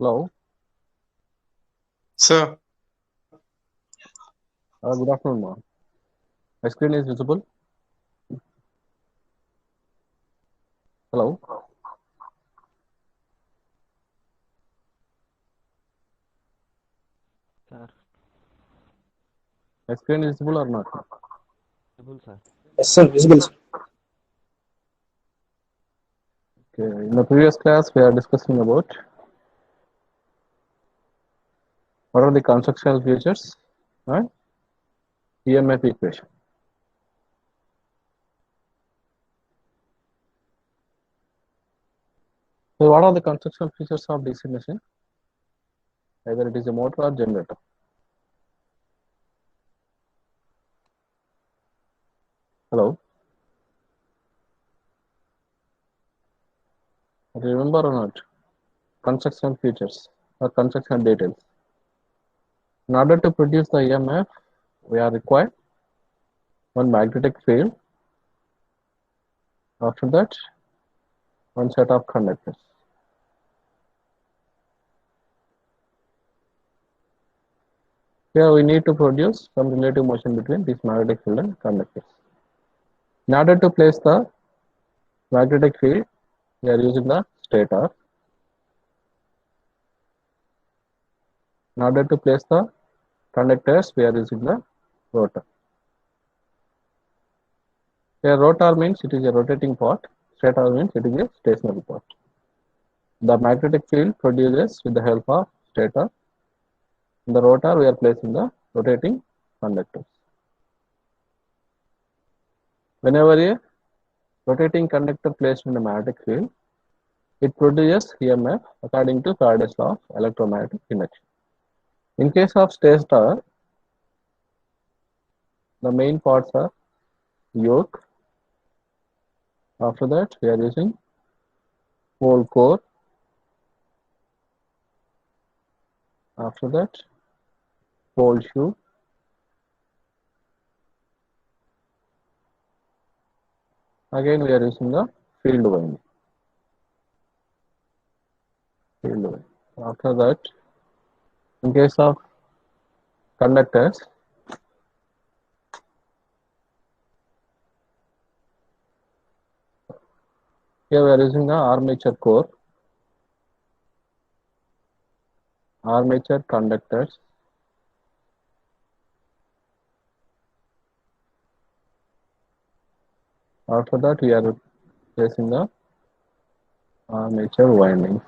Hello. Sir, Good afternoon, ma'am. My screen is visible. Hello. Sir, My screen is visible or not? visible, sir. Yes, sir, visible, sir. Okay. In the previous class, we are discussing about what are the constructional features and EMF equation. So, what are the constructional features of DC machine? Either it is a motor or generator. Hello. Remember or not? Constructional features or construction details. In order to produce the EMF, we are required one magnetic field. After that, one set of conductors. Here we need to produce some relative motion between this magnetic field and conductors. In order to place the magnetic field, we are using the stator. In order to place the conductors, we are using the rotor. Here rotor means it is a rotating part, stator means it is a stationary part. The magnetic field produces with the help of stator. In the rotor, we are placing the rotating conductors. Whenever a rotating conductor placed in the magnetic field, it produces EMF according to Faraday's law of electromagnetic induction. In case of stator, the main parts are yoke. After that, we are using pole core. After that, pole shoe. Again, we are using the field winding. After that, in case of conductors, here we are using the armature core, armature conductors. After that, we are placing the armature windings,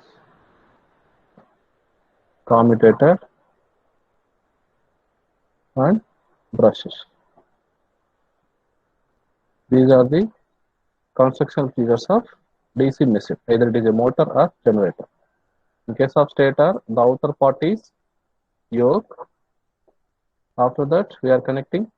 commutator and brushes. These are the construction features of DC machine, either it is a motor or generator. In case of stator, the outer part is yoke. After that, we are connecting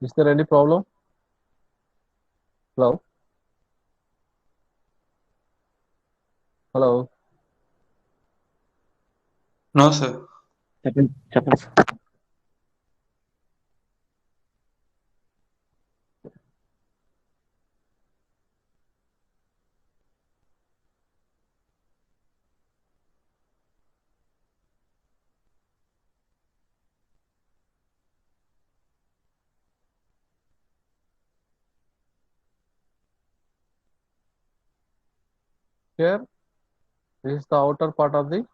Is there any problem? Hello? Hello? no, sir. Chapel, sir. Here, this is the outer part of the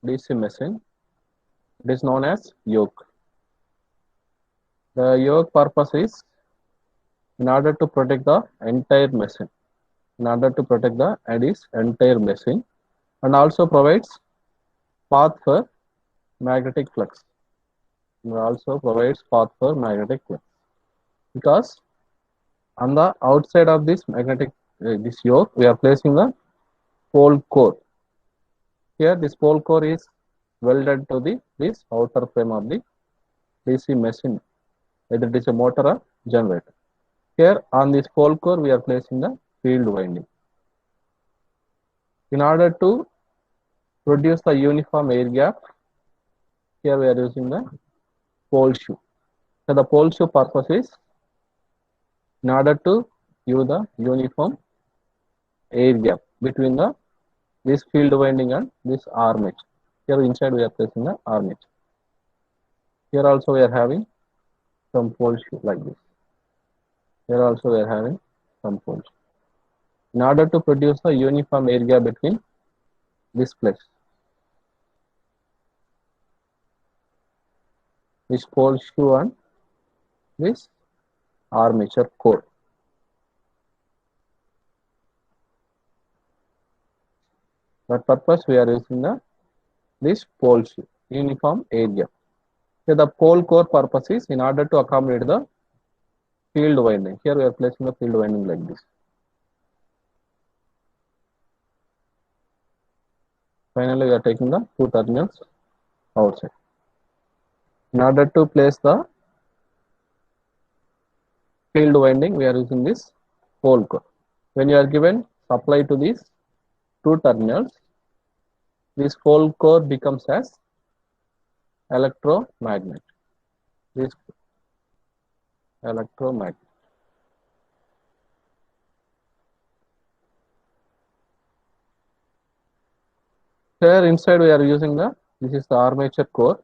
DC machine. It is known as yoke. The yoke purpose is in order to protect the entire machine, entire machine, and also provides path for magnetic flux. Because on the outside of this this yoke, we are placing the pole core. Here, this pole core is welded to this outer frame of the DC machine, whether it is a motor or generator. Here on this pole core we are placing the field winding. In order to produce the uniform air gap, here we are using the pole shoe. So the pole shoe purpose is in order to give the uniform air gap between this field winding and this armature. Here inside we are placing the armature. Here also we are having some pole shoe like this. Here also we are having some pole shoe. In order to produce the uniform air gap between this place, this pole shoe and this armature core. That purpose we are using this pole shoe, uniform air gap. So the pole core purpose is in order to accommodate the field winding. Here we are placing the field winding like this. Finally, we are taking the two terminals outside. In order to place the field winding, we are using this pole core. When you are given supply to these two terminals, this pole core becomes as electromagnet. This electromagnet. Here inside we are using this is the armature core.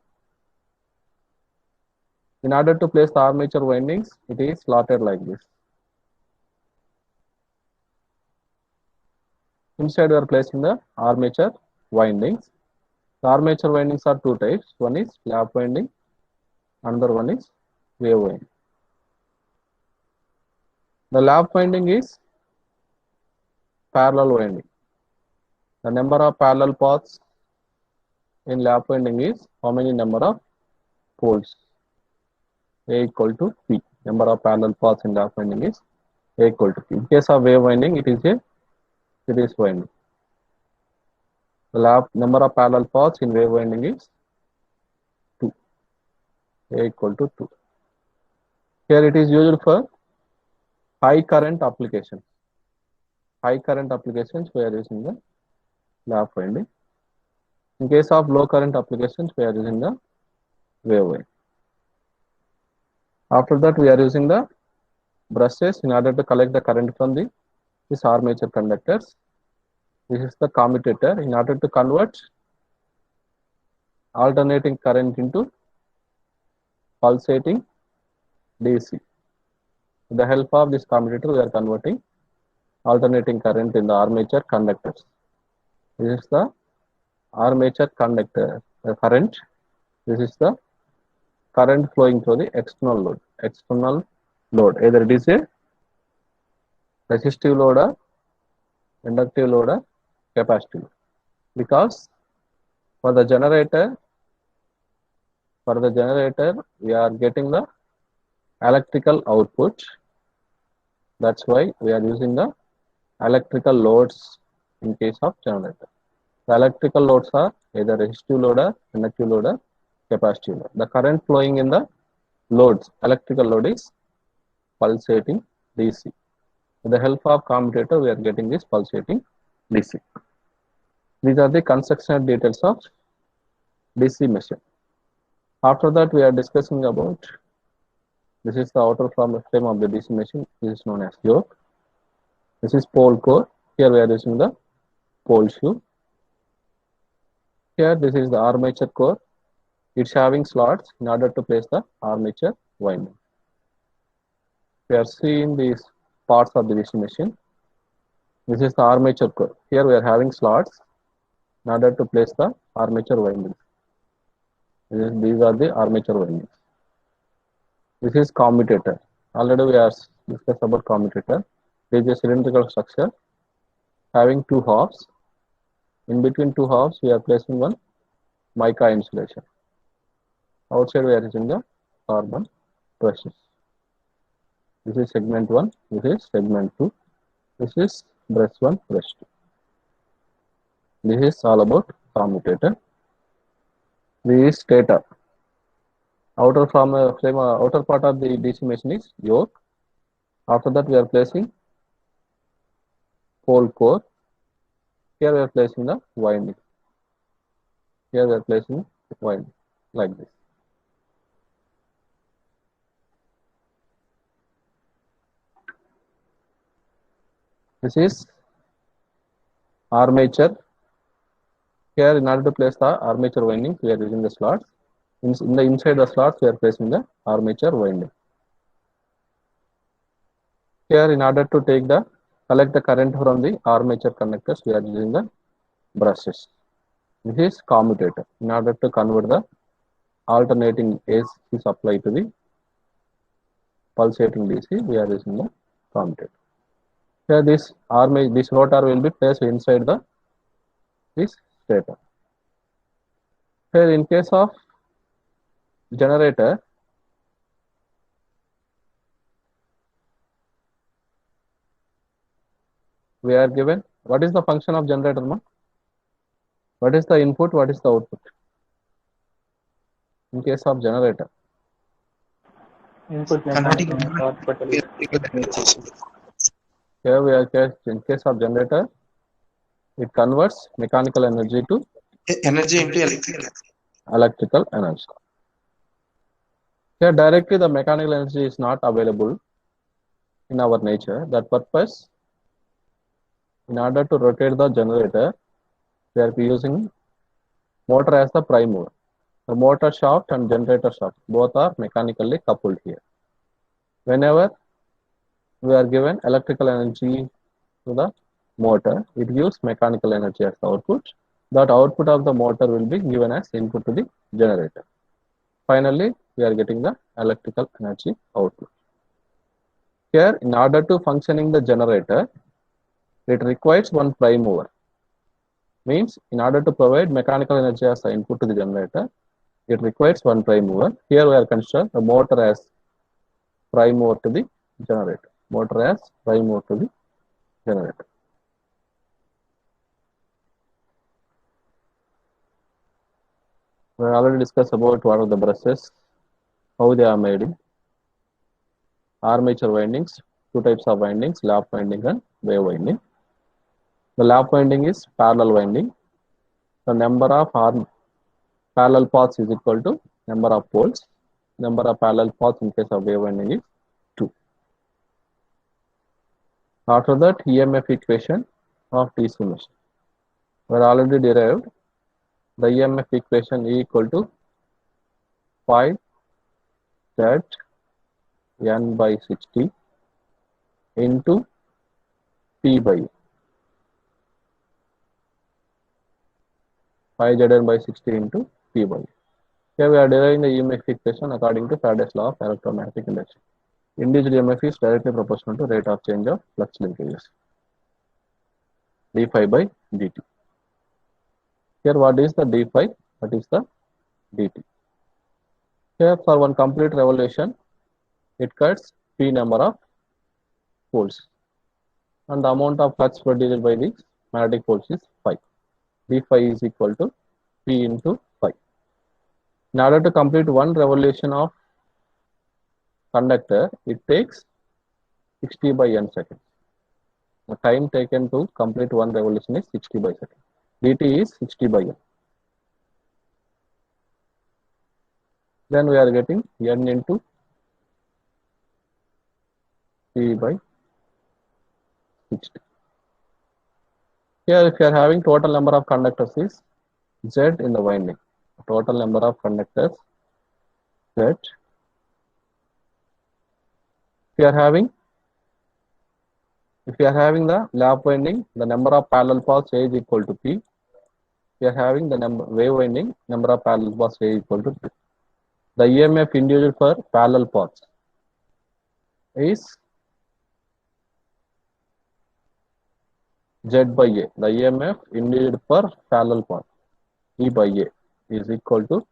In order to place the armature windings, it is slotted like this. Inside we are placing the armature windings. The armature windings are two types. One is lap winding, another one is wave winding. The lap winding is parallel winding. The number of parallel paths in lap winding is how many number of poles? A equal to P. Number of parallel paths in lap winding is A equal to P. In case of wave winding, it is a series winding. The number of parallel paths in wave winding is 2. A equal to 2. Here it is used for high current applications. High current applications we are using the lap winding. In case of low current applications, we are using the wave winding. After that, we are using the brushes in order to collect the current from this armature conductors. This is the commutator. In order to convert alternating current into pulsating DC. With the help of this commutator, we are converting alternating current in the armature conductors. This is the armature conductor current. This is the current flowing through the external load. External load, either it is a resistive load or inductive load or capacitive load. Because for the generator we are getting the electrical output. That's why we are using the electrical loads in case of generator. The electrical loads are either resistive load or inductive load or capacitive load. The current flowing in the loads, electrical load is pulsating DC. With the help of commutator, we are getting this pulsating DC. These are the construction details of DC machine. After that, we are discussing about this is the outer frame of the DC machine. This is known as yoke. This is pole core. Here we are using the pole shoe. Here this is the armature core. It's having slots in order to place the armature winding. We are seeing these parts of the DC machine. This is the armature core. Here we are having slots in order to place the armature windings. These are the armature windings. This is commutator. Already we are discussed about commutator. This is a cylindrical structure having two halves. In between two halves, we are placing one mica insulation. Outside, we are using the carbon brushes. This is segment 1. This is segment 2. This is brush 1, brush 2. This is all about commutator. This is stator. Outer part of the DC machine is yoke. After that, we are placing pole core. Here we are placing the winding. Here we are placing winding like this. This is armature. Here, in order to place the armature winding, we are using the slots. In the inside the slots, we are placing the armature winding. Here, in order to collect the current from the armature conductors, we are using the brushes. This is commutator. In order to convert the alternating AC supply to the pulsating DC, we are using the commutator. Here, this rotor will be placed inside this stator. Here, in case of generator, we are given what is the function of generator, ma? What is the input? What is the output? In case of generator, input Converting mechanical output. here we are in case of generator, it converts mechanical energy to energy into electrical energy. Here directly the mechanical energy is not available in our nature. That purpose, in order to rotate the generator, we are using motor as the prime mover. The motor shaft and generator shaft both are mechanically coupled here. Whenever we are given electrical energy to the motor, it gives mechanical energy as the output. That output of the motor will be given as input to the generator. Finally, we are getting the electrical energy output. Here, in order to functioning the generator, it requires one prime mover. Means, in order to provide mechanical energy as the input to the generator, it requires one prime mover. Here we are considering the motor as prime mover to the generator. Motor as prime mover to the generator. We already discussed about what are the brushes, how they are made. Armature windings, two types of windings, lap winding and wave winding. The lap winding is parallel winding. The number of parallel paths is equal to number of poles. Number of parallel paths in case of wave winding is 2. After that, EMF equation of DC machine. We are already derived. The EMF equation E equal to 5 Z N by 60 into P by A. 5 Zn by 60 into P by A. Here we are deriving the EMF equation according to Faraday's law of electromagnetic induction. Induced EMF is directly proportional to rate of change of flux linkages. d phi by dt. Here what is the d phi? What is the dt? Here for one complete revolution, it cuts P number of poles. And the amount of flux produced by the magnetic poles is phi. d phi is equal to P into phi. In order to complete one revolution of conductor, it takes 60 by n seconds. The time taken to complete one revolution is 60 by second. dt is 60 by n. Then we are getting n into P by 60. Here if you are having total number of conductors is Z in the winding. Total number of conductors Z. If you are having the lap winding, the number of parallel paths A is equal to P. If you are having the wave winding, number of parallel paths A is equal to P. The EMF induced for parallel paths is Z by A. The EMF induced per parallel path E by A is equal to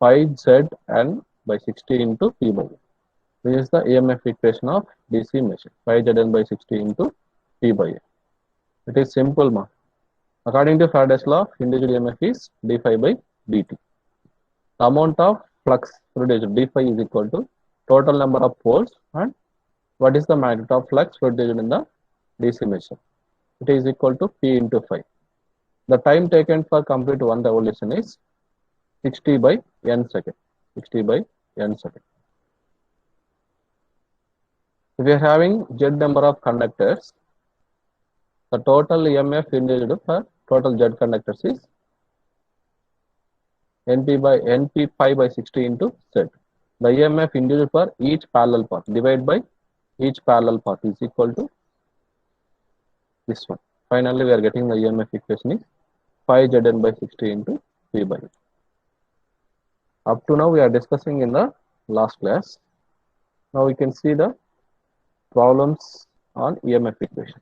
5Zn by 60 into P by A. This is the EMF equation of DC machine. 5Zn by 60 into P by A. It is simple, ma. According to Faraday's law, induced EMF is d phi by dt. The amount of flux produced d phi is equal to total number of poles and what is the magnitude of flux produced in the DC machine. It is equal to P into phi. The time taken for complete one revolution is 60 by n second. 60 by n second. If we are having Z number of conductors, the total EMF induced for total Z conductors is Np pi by 60 into Z. The EMF induced for each parallel path divided by each parallel path is equal to this one. Finally, we are getting the EMF equation is pi Zn by 60 into P by E. Up to now, we are discussing in the last class. Now we can see the problems on EMF equation.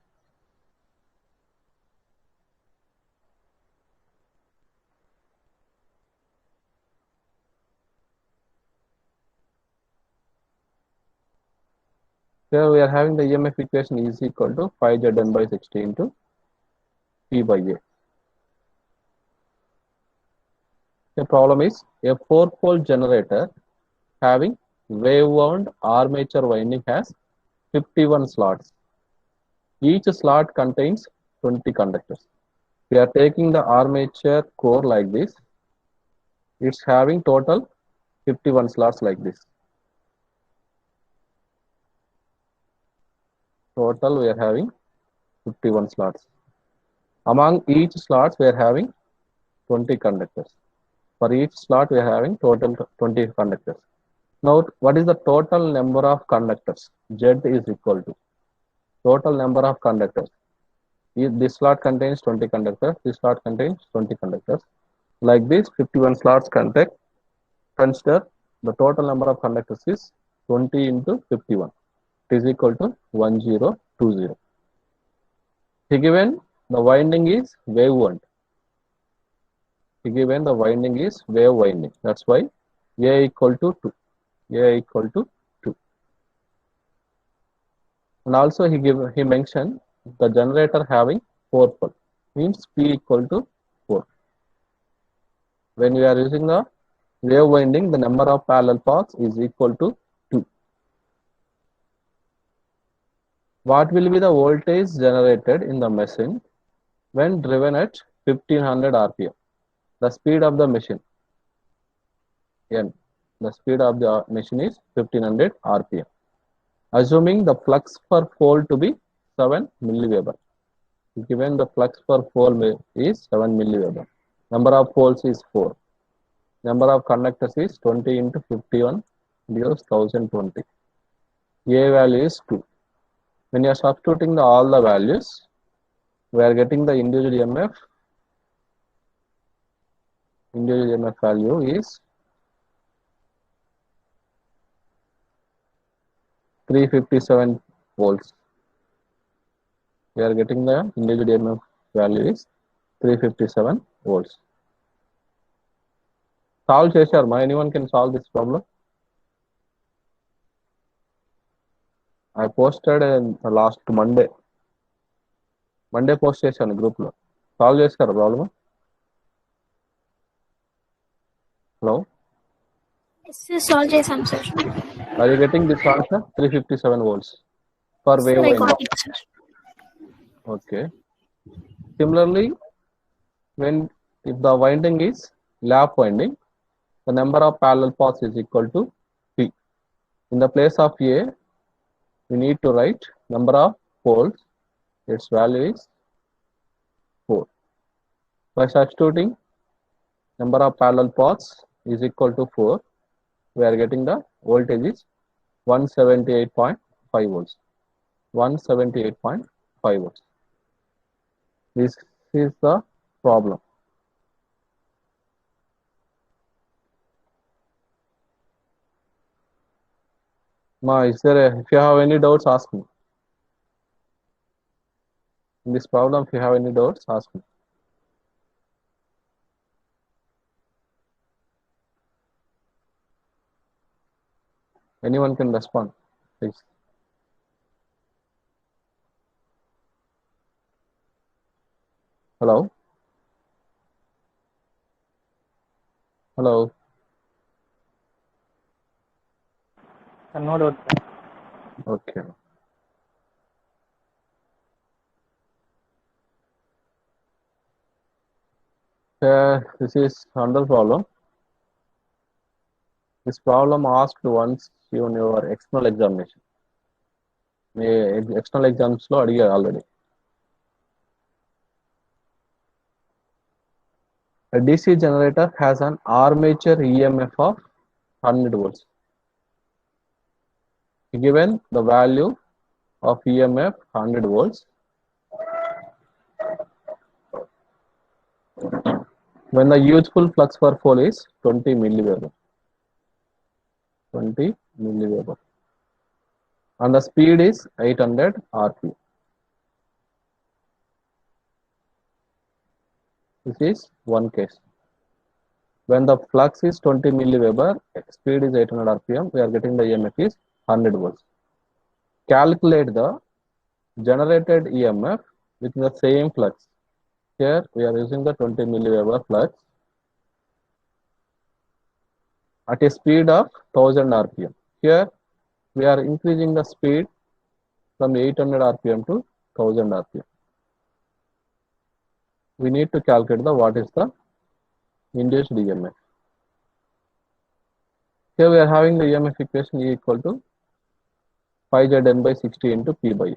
Here we are having the EMF equation is equal to pi Zn by 60 into P by A. The problem is a 4-pole generator having wave-wound armature winding has 51 slots. Each slot contains 20 conductors. We are taking the armature core like this. It's having total 51 slots like this. Total we are having 51 slots. Among each slots we are having 20 conductors. For each slot we are having total 20 conductors. Note what is the total number of conductors? Z is equal to total number of conductors. This slot contains 20 conductors. This slot contains 20 conductors. Like this, 51 slots contain. Consider the total number of conductors is 20 into 51. It is equal to 1020. Given the winding is wave wound. Given the winding is wave winding. That's why A equal to 2. A equal to 2. And also he mentioned the generator having 4 poles. Means P equal to 4. When we are using the wave winding, the number of parallel paths is equal to 2. What will be the voltage generated in the machine when driven at 1500 rpm? The speed of the machine N. The speed of the machine is 1500 rpm. Assuming the flux per pole to be 7 milliweber. Given the flux per pole is 7 milliweber. Number of poles is 4. Number of conductors is 20 into 51 gives 1020. A value is 2. When you are substituting all the values, we are getting the individual EMF. Individual EMF value is 357 volts. We are getting the individual EMF value is 357 volts. Solve chesharma. Anyone can solve this problem? I posted in last Monday. Monday post chesanu group lo. Solve chesara problem? Hello? Yes, sir, solve chesam, sir. Are you getting this answer? 357 volts per Sir, wave I winding. got it, sir. Okay. Similarly, if the winding is lap winding, the number of parallel paths is equal to P. In the place of A, we need to write number of poles. Its value is 4. By substituting number of parallel paths is equal to 4, we are getting the voltage is 178.5 volts. 178.5 volts. This is the problem. If you have any doubts, ask me. In this problem, if you have any doubts, ask me. Anyone can respond, please. Hello? Hello? No doubt, sir. Okay. This is another problem. This problem asked once in your external examination. External exams lo adigaru already. A DC generator has an armature EMF of 100 volts. Given the value of EMF 100 volts, when the useful flux per pole is 20 milliweber. 20 milliweber. And the speed is 800 rpm. This is one case. When the flux is 20 milliweber, speed is 800 rpm, we are getting the EMF is 100 volts. Calculate the generated EMF with the same flux. Here we are using the 20 milliweber flux at a speed of 1000 rpm. Here we are increasing the speed from 800 rpm to 1000 rpm. We need to calculate the what is the induced EMF. Here we are having the EMF equation E equal to pi Zn by 60 into P by A.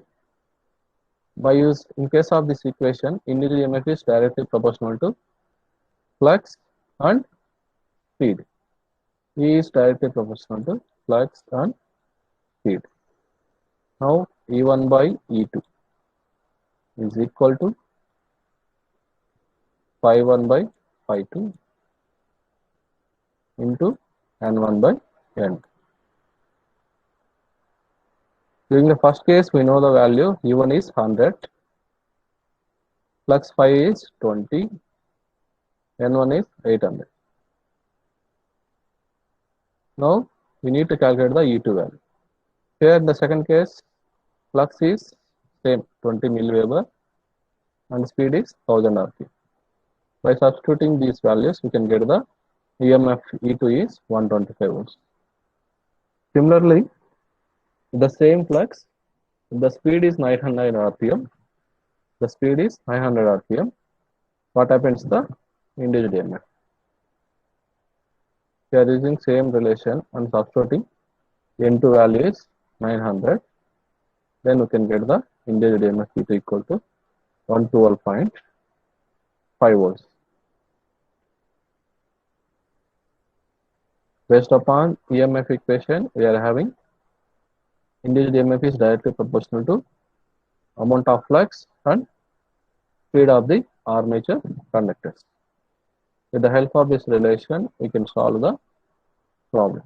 In case of this equation, induced EMF is directly proportional to flux and speed. E is directly proportional to flux and speed. Now E1 by E2 is equal to phi 1 by phi 2 into N1 by N. During the first case, we know the value E1 is 100, flux phi is 20, N1 is 800. Now we need to calculate the E2 value. Here in the second case, flux is same 20 milliweber and speed is 1000 rpm. By substituting these values, we can get the EMF E2 is 125 volts. Similarly, the same flux, the speed is 900 rpm. The speed is 900 rpm. What happens to the induced EMF? We are using same relation and substituting N2 value is 900. Then we can get the induced EMF E2 equal to 112.5 volts. Based upon EMF equation, we are having induced EMF is directly proportional to amount of flux and speed of the armature conductors. With the help of this relation, we can solve the problem.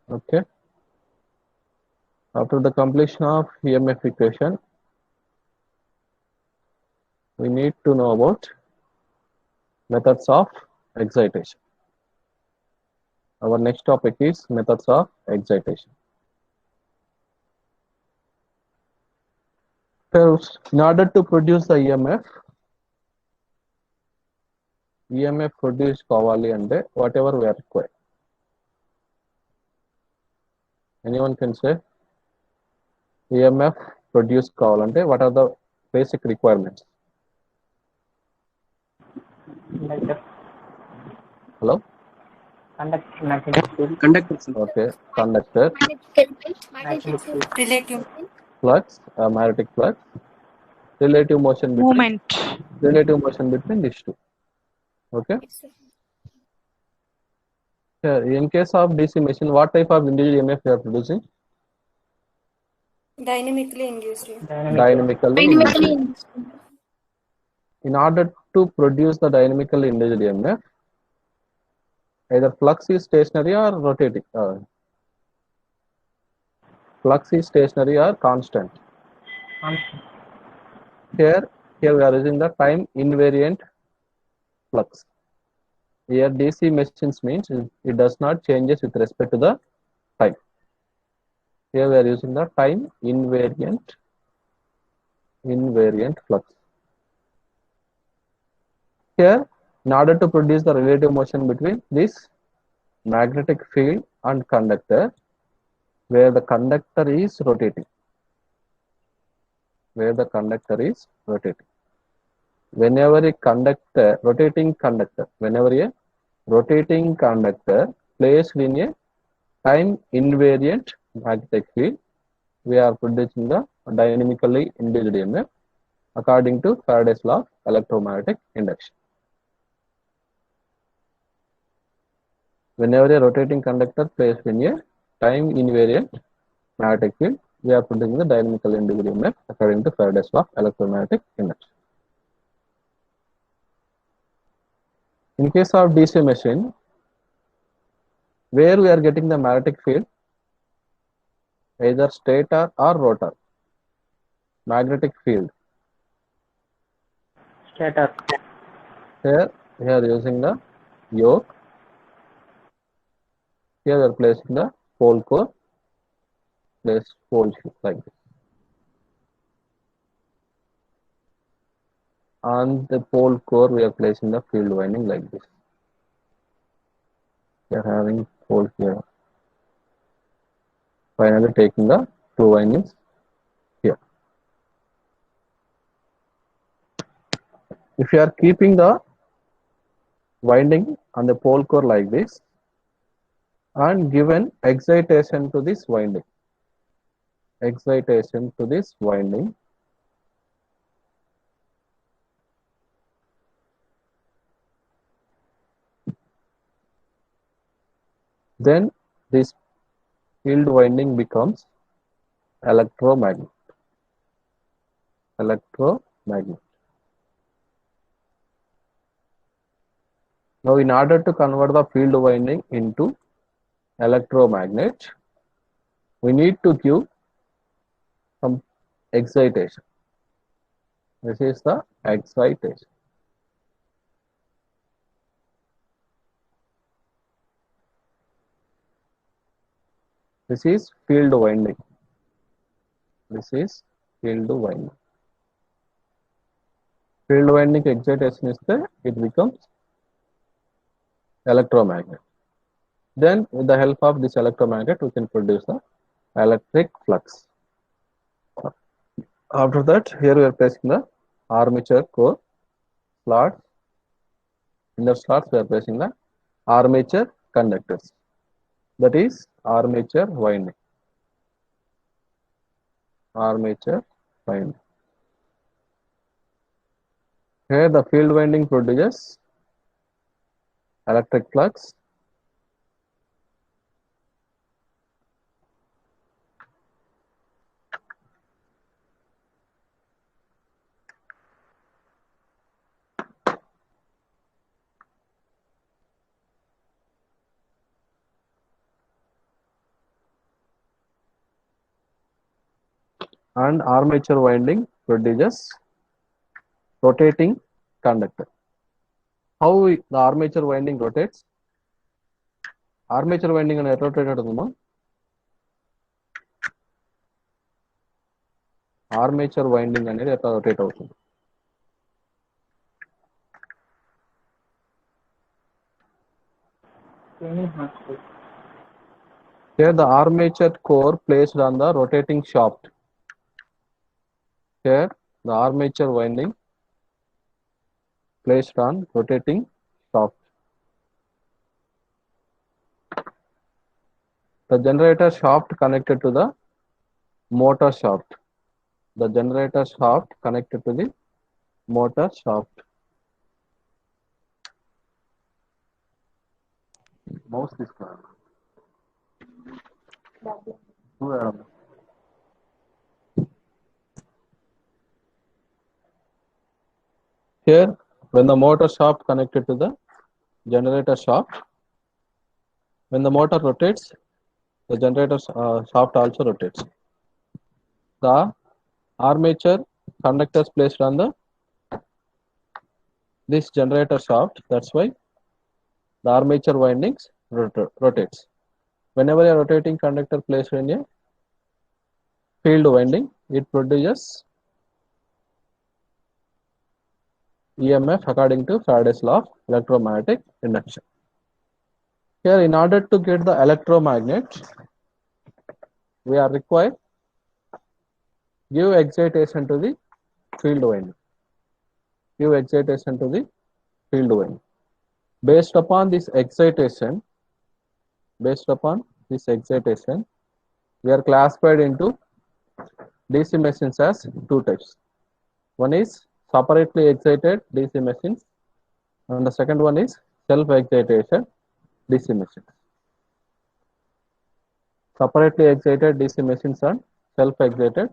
Okay. After the completion of EMF equation, we need to know about methods of excitation. Our next topic is methods of excitation. First, in order to produce the EMF produced kavali ante whatever we are required. Anyone can say EMF produced kavalante, what are the basic requirements? Conductor. Hello? Conductor, sir. Okay, conductor, Magnetic field. Relative flux, magnetic flux, relative motion between these two. Okay. Here, in case of DC machine, what type of induced EMF we are producing? dynamically induced. Dynamically induced. In order to produce the dynamically induced EMF, either flux is stationary or rotating. Flux is stationary or constant. Here we are using the time invariant flux. Here DC machines means it does not changes with respect to the time. Here we are using the time invariant flux. Here In order to produce the relative motion between this magnetic field and conductor, where the conductor is rotating, whenever a rotating conductor placed in a time invariant magnetic field, we are producing the dynamically induced EMF according to Faraday's law of electromagnetic induction. Whenever a rotating conductor placed in a time invariant magnetic field, we are producing the dynamically induced EMF according to Faraday's law of electromagnetic induction. In case of DC machine, where we are getting the magnetic field, either stator or rotor, magnetic field. Stator. Here we are using the yoke. Here we are placing the pole core, place pole like this. On the pole core, we are placing the field winding like this. We are having pole here. Finally, taking the two windings here. If you are keeping the winding on the pole core like this and given excitation to this winding, then this field winding becomes electromagnet. Now, in order to convert the field winding into electromagnet, we need to give some excitation. This is the excitation. This is field winding. Field winding excitation is there, it becomes electromagnet. Then, with the help of this electromagnet, we can produce the electric flux. After that, here we are placing the armature core slot. In the slots, we are placing the armature conductors. That is armature winding. Here the field winding produces electric flux. And armature winding produces rotating conductor. How the armature winding rotates? Armature winding and rotated armature winding and rotate out. Here the armature core placed on the rotating shaft. Here the armature winding placed on rotating shaft. The generator shaft connected to the motor shaft. Mouse this car. Here, when the motor shaft connected to the generator shaft, when the motor rotates, the generator shaft also rotates. The armature conductors placed on this generator shaft, that's why the armature windings rotates. Whenever a rotating conductor placed in a field winding, it produces EMF according to Faraday's law of electromagnetic induction. Here, in order to get the electromagnet, we are required give excitation to the field winding. Give excitation to the field winding. Based upon this excitation, we are classified into DC machines as two types. One is separately excited DC machines, and the second one is self-excitation DC machines. Separately excited DC machines and self-excited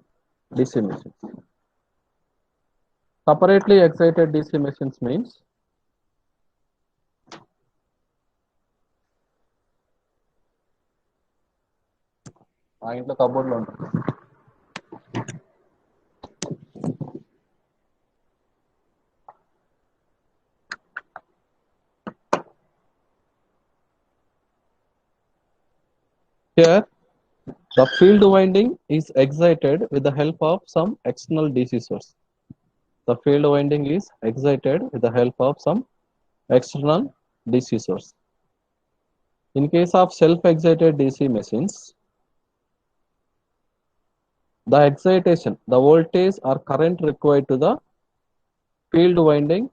DC machines. Separately excited DC machines means ఆ ఇంట్లో కబోర్డ్లో ఉంటుంది. Here, the field winding is excited with the help of some external DC source. The field winding is excited with the help of some external DC source. In case of self-excited DC machines, the excitation, the voltage or current required to the field winding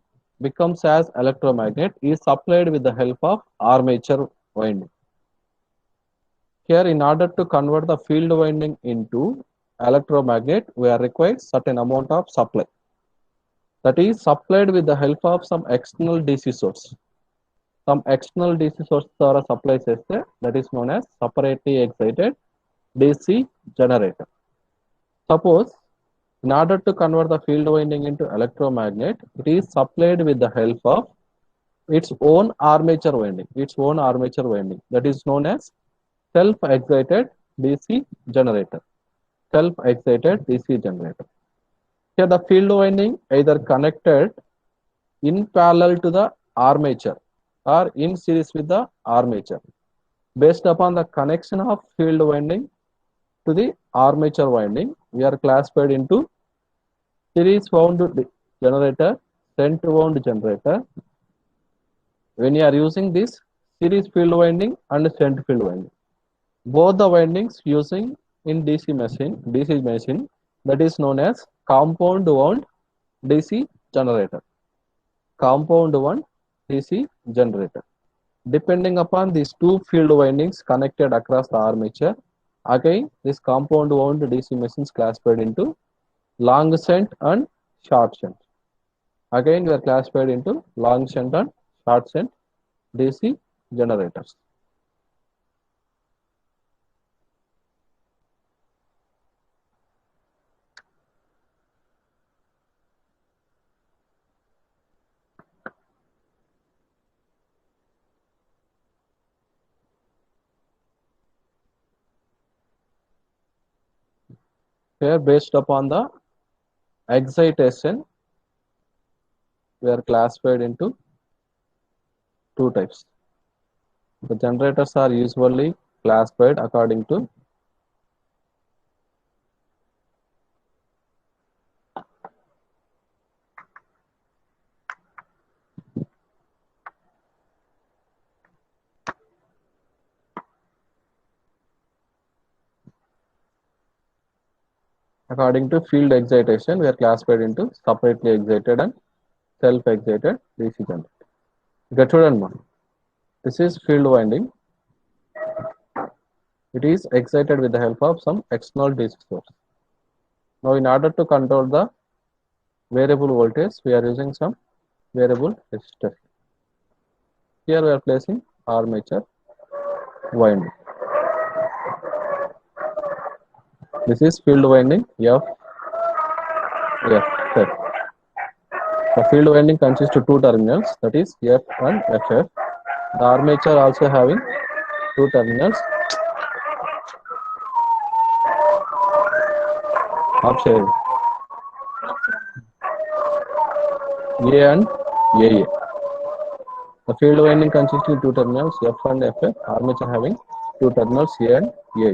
becomes as electromagnet is supplied with the help of armature winding. Here, in order to convert the field winding into electromagnet, we are required certain amount of supply. That is supplied with the help of some external DC source. Some external DC source ద్వారా supply చేస్తే that is known as separately excited DC generator. Suppose in order to convert the field winding into electromagnet, it is supplied with the help of its own armature winding. That is known as self-excited DC generator. Here the field winding either connected in parallel to the armature or in series with the armature. Based upon the connection of field winding to the armature winding, we are classified into series wound generator, shunt wound generator. When you are using this series field winding and shunt field winding, both the windings using in DC machine, that is known as compound wound DC generator. Depending upon these two field windings connected across the armature, again this compound wound DC machines classified into long shunt and short shunt. Again we are classified into long shunt and short shunt DC generators. Here, based upon the excitation, we are classified into two types. The generators are usually classified according to field excitation. We are classified into separately excited and self-excited DC generator. Get చూడండి. This is field winding. It is excited with the help of some external DC source. Now, in order to control the variable voltage, we are using some variable resistor. Here we are placing armature winding. This is field winding F. The field winding consists of two terminals, that is F and FF. The armature also having two terminals. Option A and AA. The field winding consists of two terminals F and FF. Armature having two terminals A and AA.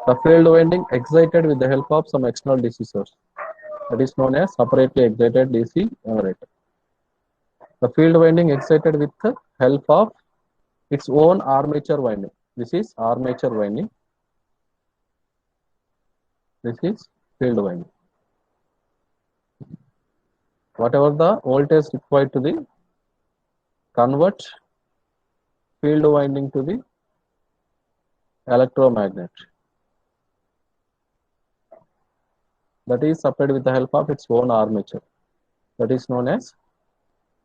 The field winding excited with the help of some external DC source, that is known as separately excited DC generator. The field winding excited with the help of its own armature winding. This is armature winding. This is field winding. Whatever the voltage required to the convert field winding to the electromagnet, that is supplied with the help of its own armature, that is known as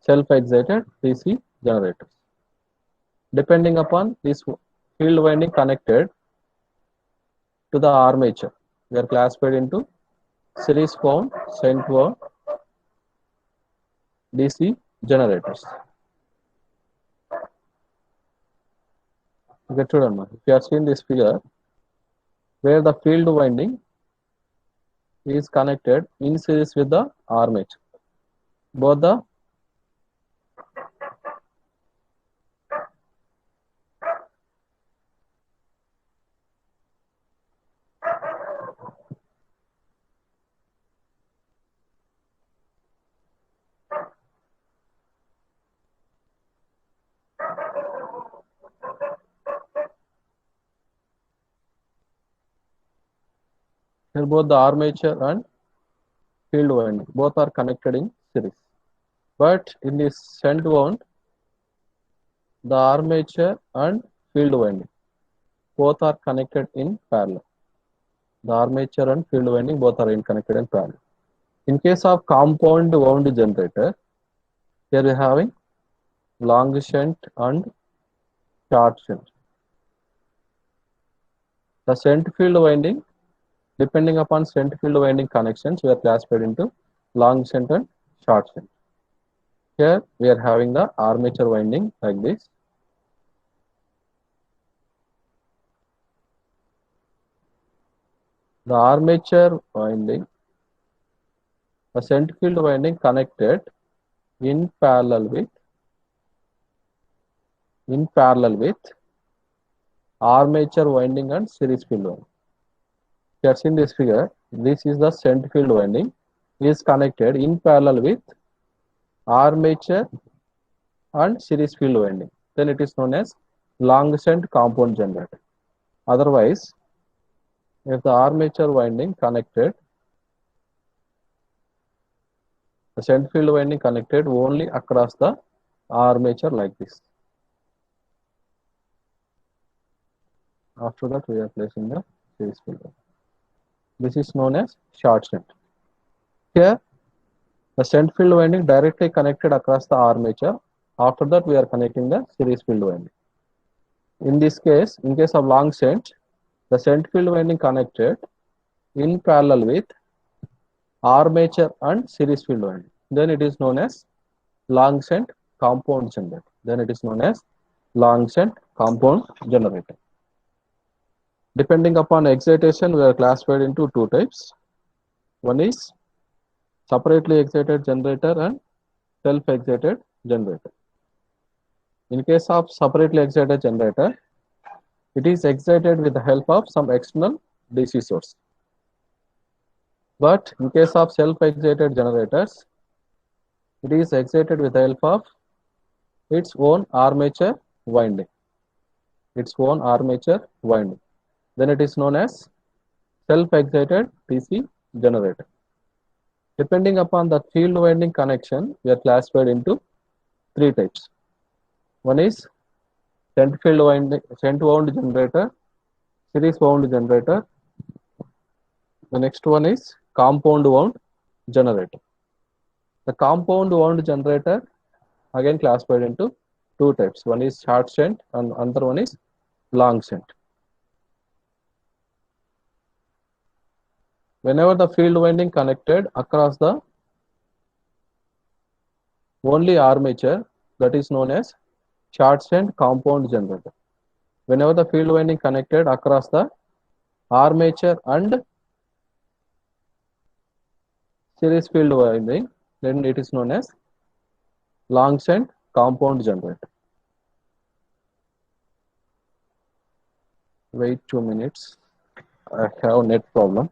self-excited DC generators. Depending upon this field winding connected to the armature, we are classified into series wound, shunt wound DC generators. Okay, if you have seen this figure where the field winding is connected in series with the armature, both the here both the armature and field winding both are connected in series. But in this shunt wound, the armature and field winding both are connected in parallel. The armature and field winding both are connected in parallel. In case of compound wound generator, here we are having long shunt and short shunt. The shunt field winding, depending upon shunt field winding connections, we are classified into long shunt and short shunt. Here we are having the armature winding like this. The armature winding, the shunt field winding connected in parallel with armature winding and series field winding. You have seen this figure. This is the shunt field winding is connected in parallel with armature and series field winding. Then it is known as long shunt compound generator. Otherwise, if the armature winding connected, the shunt field winding connected only across the armature like this. After that, we are placing the series field winding. This is known as short shunt. Here, the shunt field winding directly connected across the armature. After that, we are connecting the series field winding. In this case, in case of long shunt, the shunt field winding connected in parallel with armature and series field winding. Then it is known as long shunt compound generator. Depending upon excitation, we are classified into two types. One is separately excited generator and self-excited generator. In case of separately excited generator, it is excited with the help of some external DC source. But in case of self-excited generators, it is excited with the help of its own armature winding. Then it is known as self-excited DC generator. Depending upon the field winding connection, we are classified into three types. One is shunt wound generator, series wound generator. The next one is compound wound generator. The compound wound generator again classified into two types. One is short shunt and another one is long shunt. Whenever the field winding connected across the only armature, that is known as short shunt compound generator. Whenever the field winding connected across the armature and series field winding, then it is known as long shunt compound generator. Wait 2 minutes. I have net problem.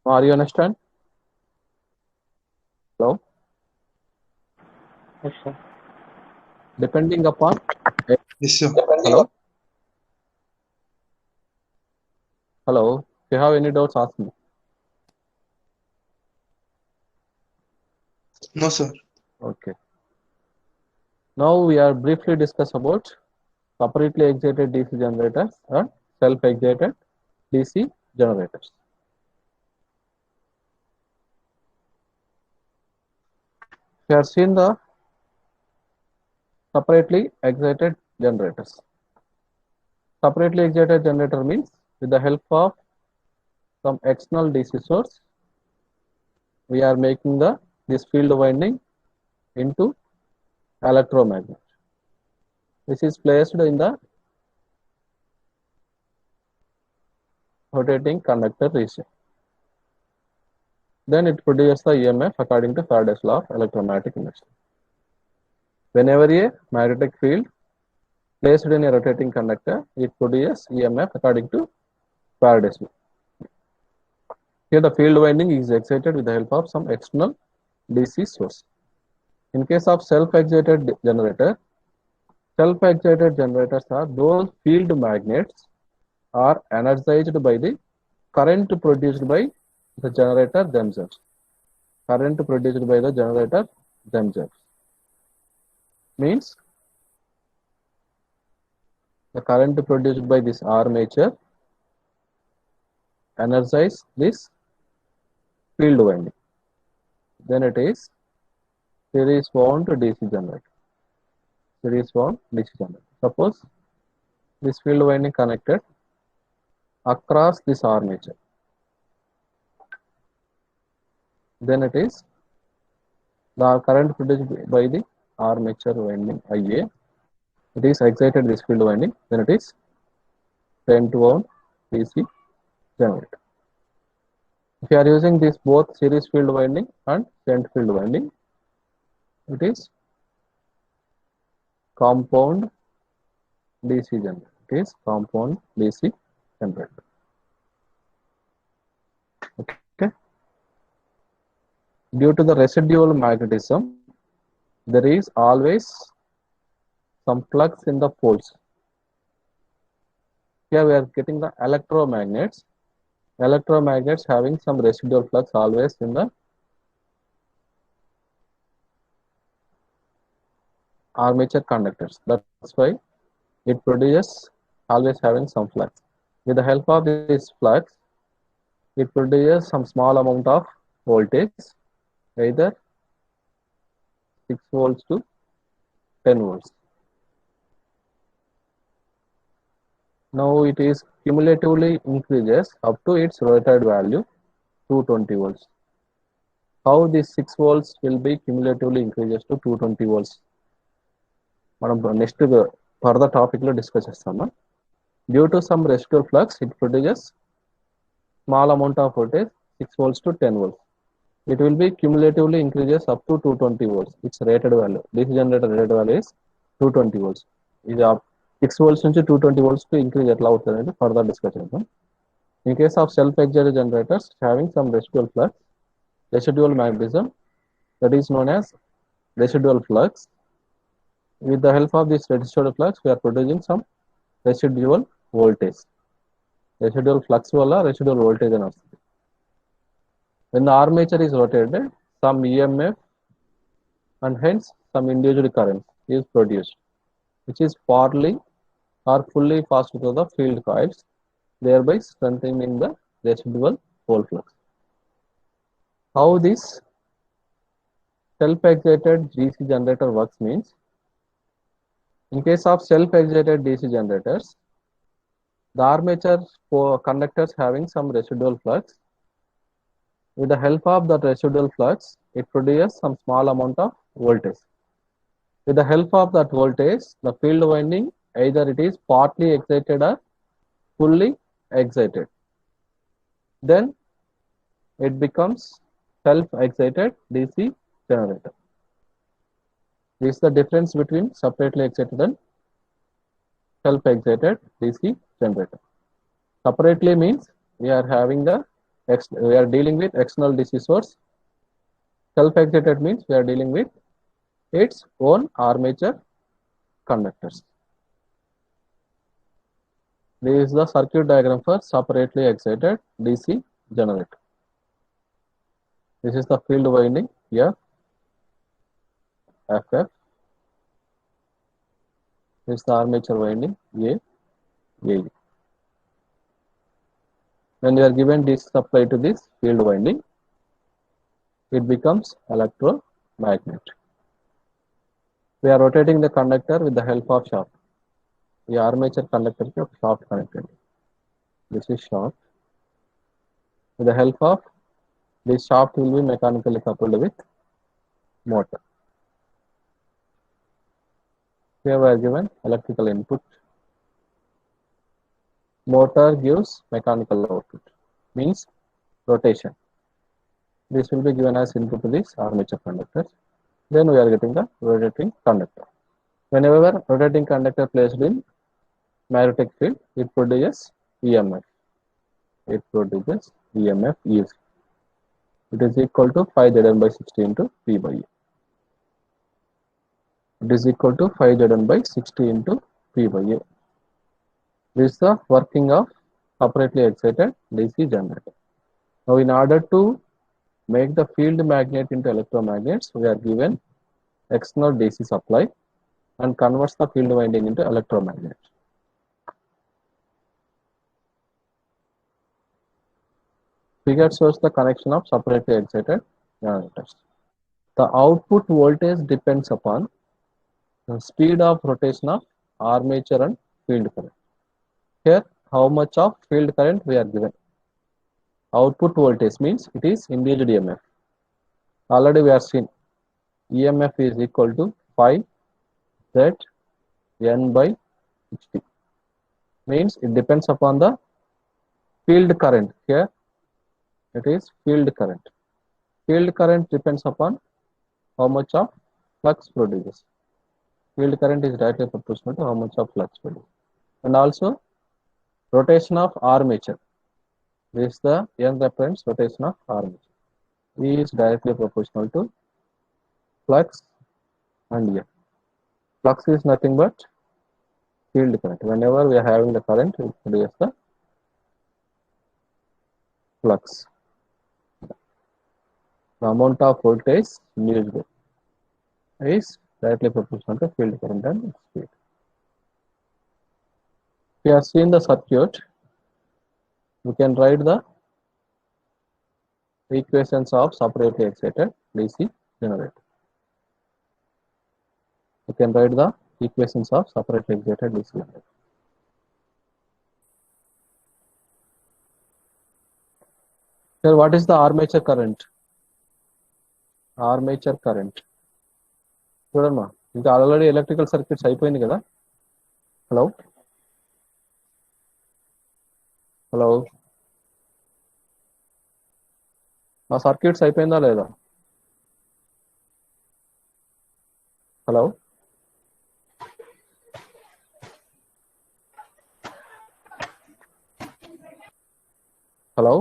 Are you understand? Hello? Yes, sir. Depending upon, Yes, sir. hello? Hello? If you have any doubts, ask me. No, sir. Okay. Now we are briefly discuss about separately excited DC generators and self-excited DC generators. We have seen the separately excited generators. Separately excited generator means with the help of some external DC source, we are making this field winding into electromagnet. This is placed in the rotating conductor region. Then it produces the EMF according to Faraday's law of electromagnetic induction. Whenever a magnetic field placed in a rotating conductor, it produces EMF according to Faraday's law. Here the field winding is excited with the help of some external DC source. In case of self-excited generators are those field magnets are energized by the current produced by the generator themselves. Current produced by the generator themselves means the current produced by this armature energize this field winding. Then it is series wound DC generator. Series wound DC generator. Suppose this field winding connected across this armature. Then it is the current produced by the armature winding IA. It is excited this field winding. Then it is 10 to wound DC generator. If you are using this both series field winding and shunt field winding, it is compound DC generator. It is compound DC generator. Okay. Due to the residual magnetism, there is always some flux in the poles. Here we are getting the electromagnets. Electromagnets having some residual flux always in the armature conductors. That's why it produces always having some flux. With the help of this flux, it produces some small amount of voltage, either 6 volts to 10 volts. Now it is cumulatively increases up to its rated value 220 volts. How this 6 volts will be cumulatively increases to 220 volts? మనం next further topic లో discuss చేస్తాము. Due to some residual flux it produces small amount of voltage 6 volts to 10 volts. It will be cumulatively increases up to 220 volts. Its rated value, DC generator rated value is 220 volts. ఇది 6 volts నుంచి 220 volts కు increase ఎట్లా అవుతుంది అనేది further discuss చేద్దాం. In case of self-excited generators having some residual flux, residual magnetism, that is known as residual flux. With the help of this residual flux, we are producing some residual voltage. Residual flux వల్ల residual voltage అని వస్తుంది. When the armature is rotated, some EMF and hence some induced current is produced, which is partly or fully passed through the field coils, thereby strengthening the residual pole flux. How this self-excited DC generator works means, in case of self-excited DC generators, the armature conductors having some residual flux. With the help of that residual flux, it produces some small amount of voltage. With the help of that voltage, the field winding either it is partly excited or fully excited. Then it becomes self-excited DC generator. This is the difference between separately excited and self-excited DC generator. Separately means we are having the We are dealing with external DC source. Self-excited means we are dealing with its own armature conductors. This is the circuit diagram for separately excited DC generator. This is the field winding here, FF. This is the armature winding A. When you are given DC supply to this field winding, it becomes electromagnet. We are rotating the conductor with the help of shaft. The armature conductor ki oka shaft connected. This is shaft. With the help of this shaft will be mechanically coupled with motor. Here we are given electrical input. Motor gives mechanical output, means rotation. This will be given as input to this armature conductor. Then we are getting the rotating conductor. Whenever rotating conductor placed in magnetic field, it produces EMF. It produces EMF is. It is equal to 5 Zn by 60 into P by A. It is equal to 5 Zn by 60 into P by A. This is the working of separately excited DC generator. Now, in order to make the field magnet into electromagnets, we are given external DC supply and converts the field winding into electromagnet. Figure shows the connection of separately excited generators. The output voltage depends upon the speed of rotation of armature and field current. Here, how much of field current we are given. Output voltage means it is induced EMF. Already we are seen EMF is equal to 5 Zn by 60. Means it depends upon the field current. Here it is field current. Field current depends upon how much of flux produces. Field current is directly proportional to how much of flux produces. And also rotation of armature. This is the Young reference rotation of armature. E is directly proportional to flux and E. Flux is nothing but field current. Whenever we are having the current, it produces the flux. The amount of voltage used is directly proportional to field current and speed. We have seen the circuit. We can write the equations of separately excited DC generator. We can write the equations of separately excited DC generator. Here, what is the armature current? Armature current. చూడమ్మా ఇంకా already electrical circuits అయిపోయింది కదా. Hello hello మా circuits అయిపోయిందా లేదా? Hello hello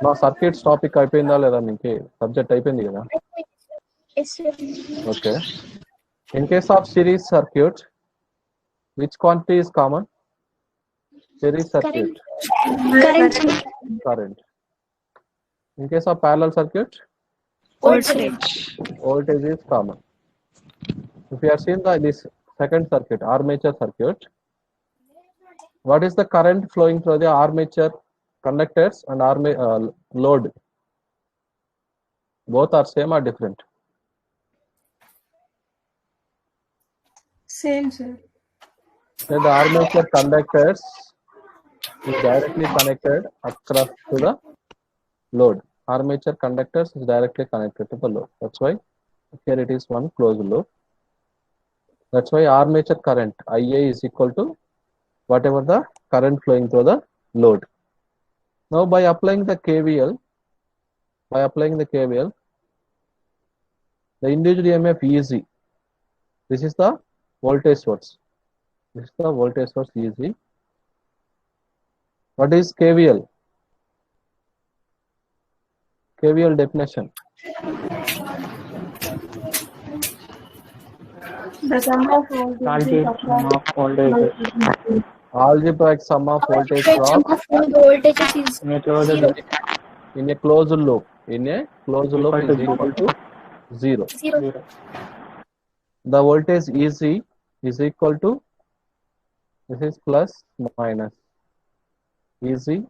మా circuits topic అయిపోయిందా లేదా? మీకు సబ్జెక్ట్ అయిపోయింది కదా. Yes, sir. Okay. In case of series circuit, which quantity is common? Series circuit. Current. In case of parallel circuit, voltage is common. If you are seeing this second circuit, armature circuit, what is the current flowing through the armature conductors and load? Both are same or different? Same, sir. Then the armature conductors is directly connected across to the load. Armature conductors is directly connected to the load. That's why here it is one closed loop. That's why armature current IA is equal to whatever the current flowing through the load. Now by applying the KVL, the induced EMF EZ. This is the voltage source. This is the voltage source EC. What is KVL? KVL definition. The sum of voltage Algebraic sum of voltage. Algebraic sum of voltage sum drop of all the voltages is In a closed zero. in a closed loop. In a closed loop Equal to is equal to 0. Zero. zero. The voltage EC is equal to, this is plus minus EC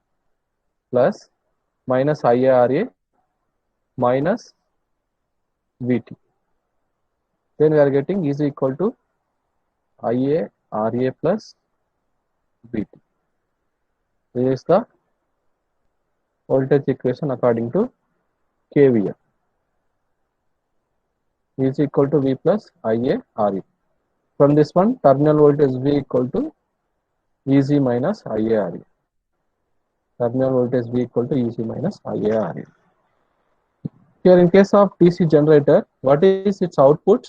plus minus IARA minus VT. Then we are getting is equal to IA RA plus VT. This is the voltage equation according to KVL. Is equal to V plus IA RA. From this one, terminal voltage V equal to EC minus IA RA. Terminal voltage V equal to EC minus IA RA. Here in case of DC generator, what is its output?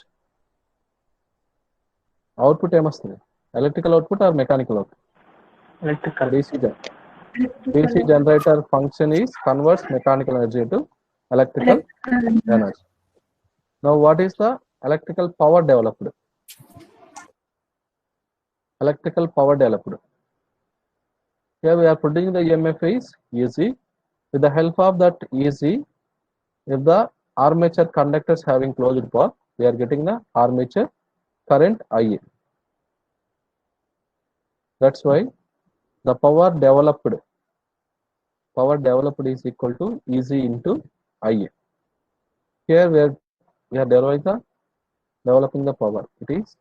Output ఏమొస్తుంది? Electrical output or mechanical output? Electrical. DC generator function is converts mechanical energy to electrical energy. Now what is the electrical power developed? Electrical power developed. Here we are putting the EMF is EC. With the help of that EC, if the armature conductors having closed path, we are getting the armature current IA. That's why the power developed is equal to EC into IA. Here we are developing the power. It is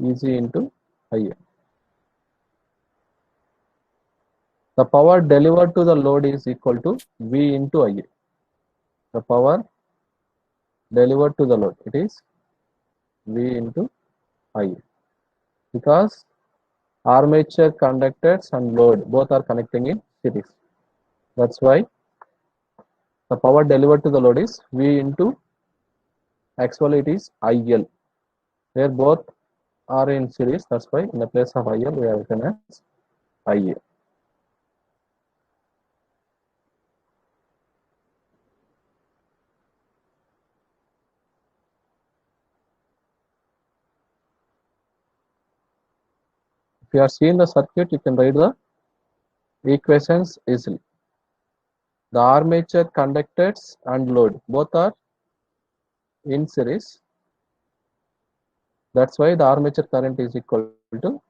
EC into IA. The power delivered to the load is equal to V into IA. The power delivered to the load, it is V into IA. Because armature conductors and load both are connecting in series. That's why the power delivered to the load is V into, actually it is IL. Where both are in series, that's why in the place of IL we are written as IA. If you are seeing the circuit, you can write the equations easily. The armature conductors and load both are in series. That's why the armature current is equal to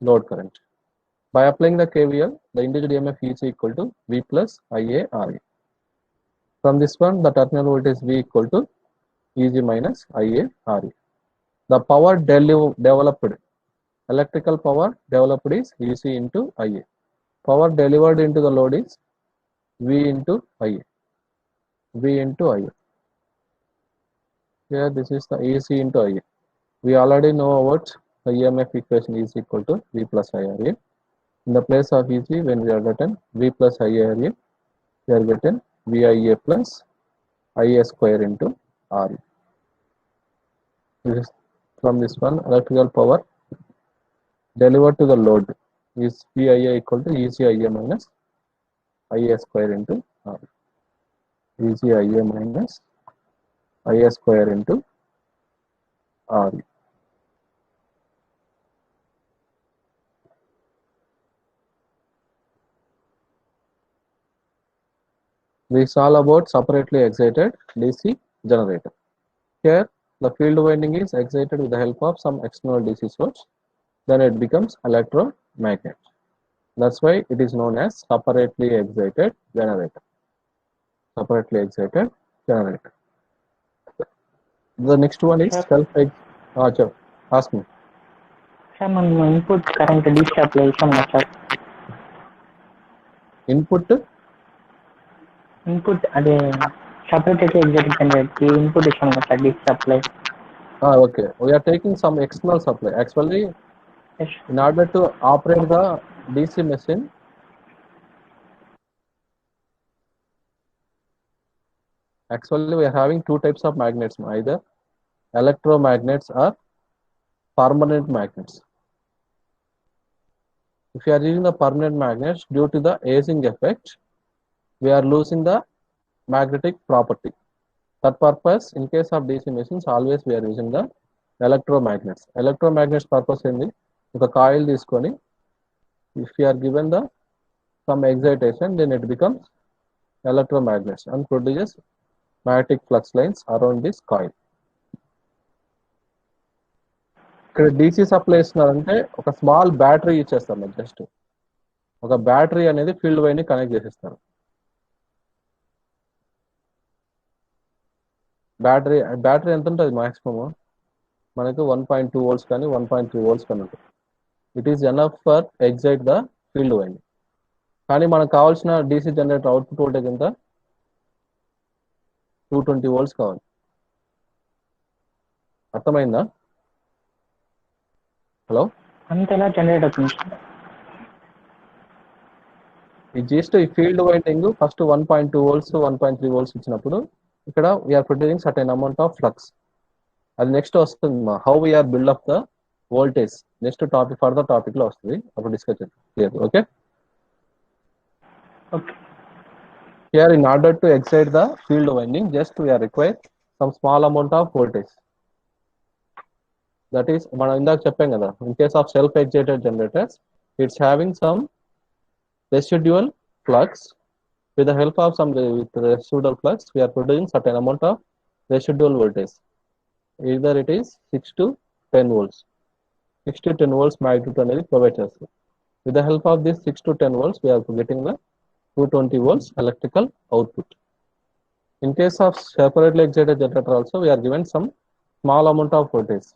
load current. By applying the KVL, the individual EMF is equal to V plus IA RA. From this one, the terminal voltage V equal to EG minus IA RA. The power developed, electrical power developed is EC into IA. Power delivered into the load is V into IA. V into IA. Here this is the AC into IA. We already know about the EMF equation is equal to V plus IRA. In the place of EC, when we are written V plus IRA, we are written VIA plus IA square into RE. This is from this one, electrical power delivered to the load is VIA equal to ECIA minus IA square into RE. ECIA minus IA square into RE. This is all about separately excited DC generator. Here, the field winding is excited with the help of some external DC source. Then it becomes electromagnet. That's why it is known as separately excited generator. Separately excited generator. The next one is self-excited. Ask me. Sir, మనం input current DC apply చేసాం sir. Input అదే separately excited generator input ఇస్తాం కదా sir DC apply. Okay. We are taking some external supply. Actually, Yes. in order to operate the DC machine, actually we are having two types of magnets, either electromagnets or permanent magnets. If you are using the permanent magnets, due to the aging effect, we are losing the magnetic property. That purpose, in case of DC machines, always we are using the electromagnets. Electromagnets purpose ఏంది, ఒక coil తీసుకొని if you are given the some excitation, then it becomes electromagnets and produces magnetic flux lines around this coil. ఇక్కడ DC supply ఇస్తున్నారంటే ఒక small battery ఇచ్చేస్తారు, just ఒక battery అనేది field వైర్ని connect చేసేస్తారు. బ్యాటరీ ఎంత ఉంటుంది మాక్సిమం మనకు 1.2 volts కానీ 1.3 volts కానీ ఉంటుంది. It is enough for excite the field wind. కానీ మనకు కావాల్సిన DC జనరేటర్ అవుట్పుట్ వోల్టేజ్ ఎంత, 220 volts కావాలి. అర్థమైందా? హలో, అంతలా జనరేట్ అవుతుంది. ఈ జస్ట్ ఈ field winding first 1.2 volts 1.3 volts ఇచ్చినప్పుడు ఇక్కడ we're producing certain amount of flux. అది నెక్స్ట్ వస్తుంది, how we're build up the voltage, next topic further topic లో వస్తుంది, అప్పుడు డిస్కస్ చేద్దాం. Okay, here in order to excite the field winding, just we are require some small amount of voltage. That is, మనం ఇందాక చెప్పాం కదా, in case of self excited generators, it's having some residual flux. With the help of some residual flux, we are producing certain amount of residual voltage. Either it is 6 to 10 volts. 6 to 10 volts magnitude అనేది provide చేస్తుంది. With the help of this 6 to 10 volts, we are getting the 220 volts electrical output. In case of separately excited generator also, we are given some small amount of voltage.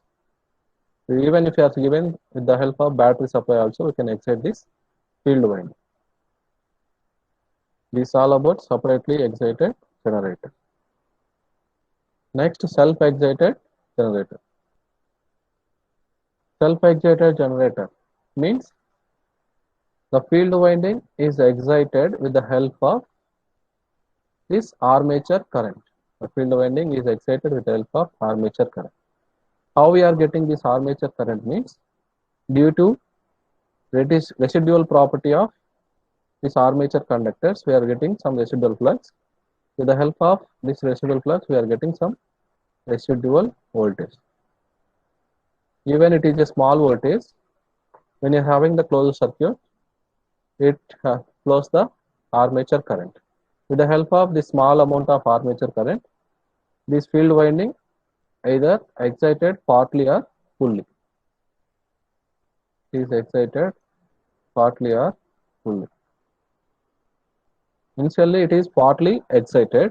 Even if you are given with the help of battery supply also, we can excite this field wind. This is all about separately excited generator. Next, self-excited generator. Self-excited generator means the field winding is excited with the help of this armature current. The field winding is excited with the help of armature current. How we are getting this armature current means, due to residual property of this armature conductors, we are getting some residual flux. With the help of this residual flux, we are getting some residual voltage. Even it is a small voltage, when you are having the closed circuit, it flows the armature current. With the help of this small amount of armature current, this field winding either excited partly or fully. It is excited partly or fully. Initially it is partly excited,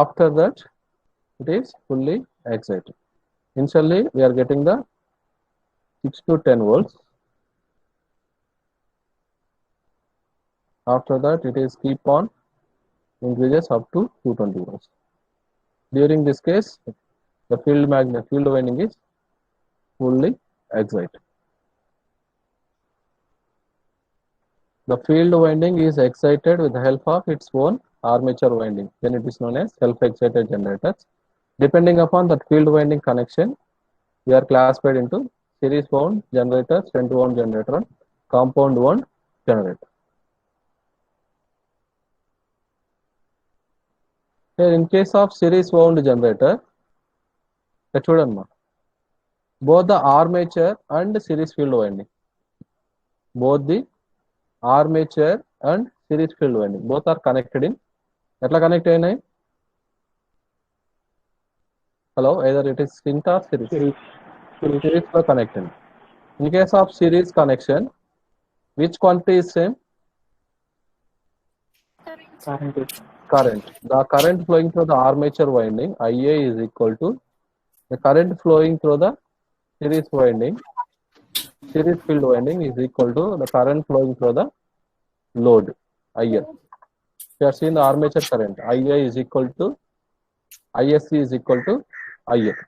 after that it is fully excited. Initially we are getting the 6 to 10 volts. After that it is keep on increases up to 220 volts. During this case, the field winding is fully excited. The field winding is excited with the help of its own armature winding, then it is known as self-excited generators. Depending upon that field winding connection, we are classified into series wound generator, shunt wound generator, compound wound generator. Here in case of series wound generator, చూడమ్మా, both the armature and series field winding, both the armature and series field winding both are connected in, ఎట్లా connect అయినాయి? Hello, either it is sync or series లో connect అయింది. In case of series connection, which quantity is same? Current. The current flowing through the armature winding, IA, is equal to the current flowing through the series winding, series field winding, is equal to the current flowing through the load, IL. You are seeing the armature current, IA is equal to ISC is equal to IL.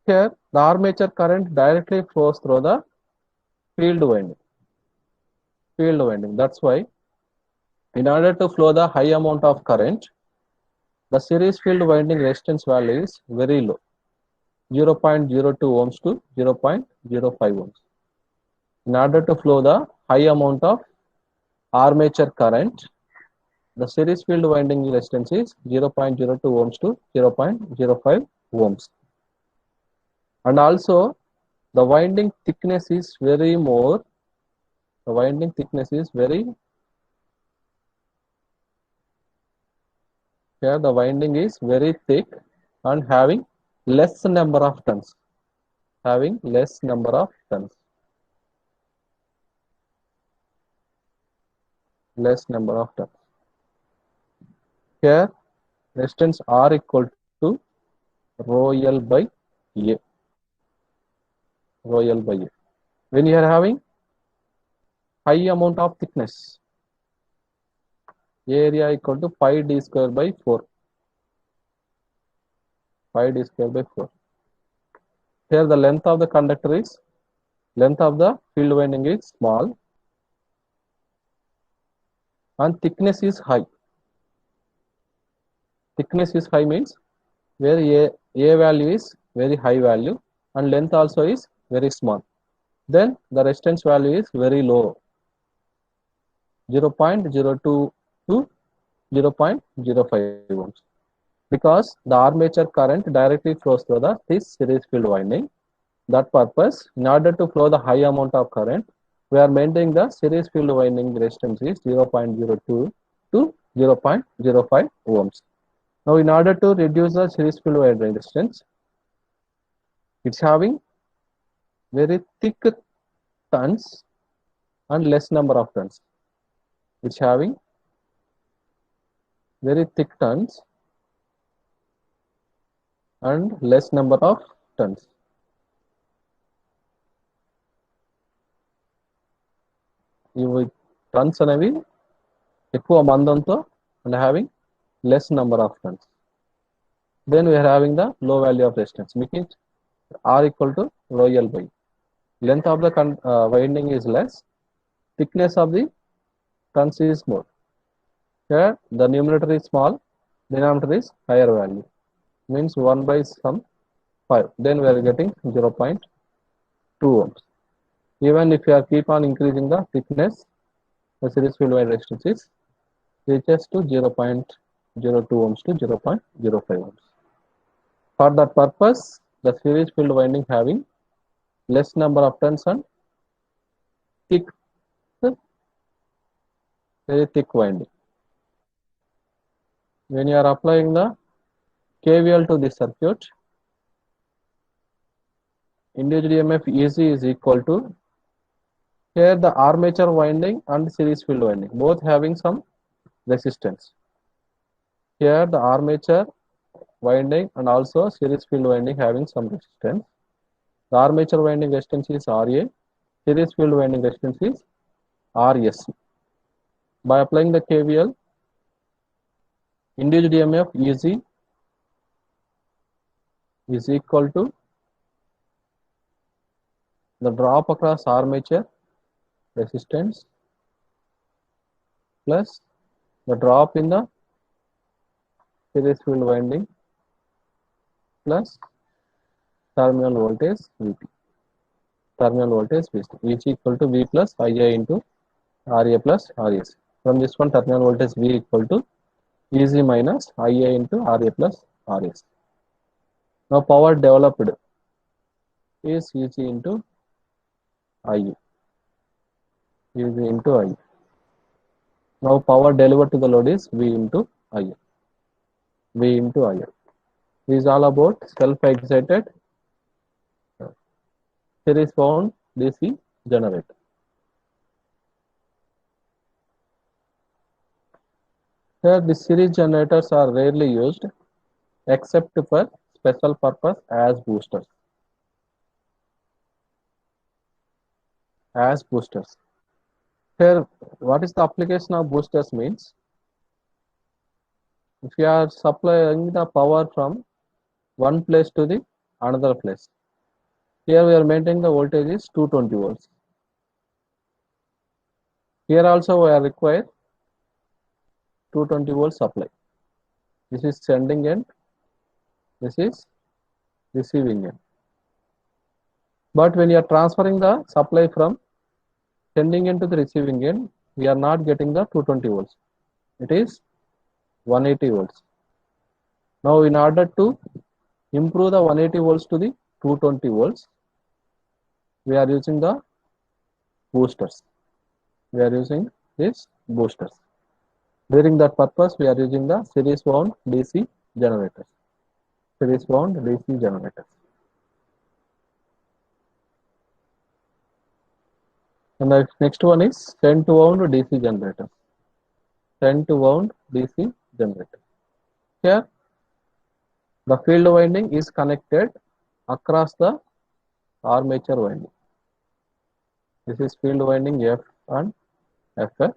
Here the armature current directly flows through the field winding. That's why, in order to flow the high amount of current, the series field winding resistance value is very low. 0.02 ohms to 0.05 ohms. In order to flow the high amount of armature current, the series field winding resistance is 0.02 ohms to 0.05 ohms. And also the winding thickness is very more. The winding thickness is very, here the winding is very thick and having less number of turns. Having less number of turns. Less number of turns. Here resistance R equal to rho L by A. Rho L by A. When you are having high amount of thickness, area equal to pi d square by 4. Pi d square by 4. Here the length of the conductor is, length of the field winding is small and thickness is high. Thickness is high means where A value is very high value and length also is very small. Then the resistance value is very low, 0.02 to 0.05 ohms, because the armature current directly flows through this series field winding. That purpose, in order to flow the high amount of current, we are maintaining the series field winding resistance is 0.02 to 0.05 ohms. Now, in order to reduce the series field winding resistance, it's having very thick turns and less number of turns. It's having very thick turns and less number of turns. ఇవి turns అనేవి ఎక్కువ మందంతో and having less number of turns. Then we are having the low value of resistance, making R equal to rho L by. Length of the winding is less, thickness of the turns is more. Here the numerator is small, denominator is higher value, means 1 by some 5. Then we are getting 0.2 ohms. Even if you are keep on increasing the thickness, the series field winding resistance reaches to 0.02 ohms to 0.05 ohms. For that purpose, the series field winding having less number of turns and thick, very thick winding. When you are applying the KVL to this circuit, induced EMF EC is equal to, here the armature winding and series field winding both having some resistance. Here the armature winding and also series field winding having some resistance. The armature winding resistance is RA, series field winding resistance is RSC. By applying the KVL, induced EMF EC is equal to the drop across armature resistance plus the drop in the series field winding plus terminal voltage VT. Terminal voltage VT is equal to V plus IA into RA plus RS. From this one, terminal voltage V equal to EC minus IA into RA plus RS. Now power developed is EC into IU. EC into IU. Now power delivered to the load is V into IU. V into IU. This is all about self-excited series wound DC generator. Here the series generators are rarely used except for special purpose as boosters. As boosters. Here, what is the application of boosters means? If you are supplying the power from one place to the another place, here we are maintaining the voltage is 220 volts. Here also we are required 220 volt supply. This is sending end, this is receiving end. But when you are transferring the supply from sending end to the receiving end, we are not getting the 220 volts. It is 180 volts. Now, in order to improve the 180 volts to the 220 volts, we are using the boosters. We are using these boosters. During that purpose, we are using the series wound DC generators. Series wound DC generators. And the next one is shunt wound DC generator. Shunt wound DC generator. Here, the field winding is connected across the armature winding. This is field winding F and FF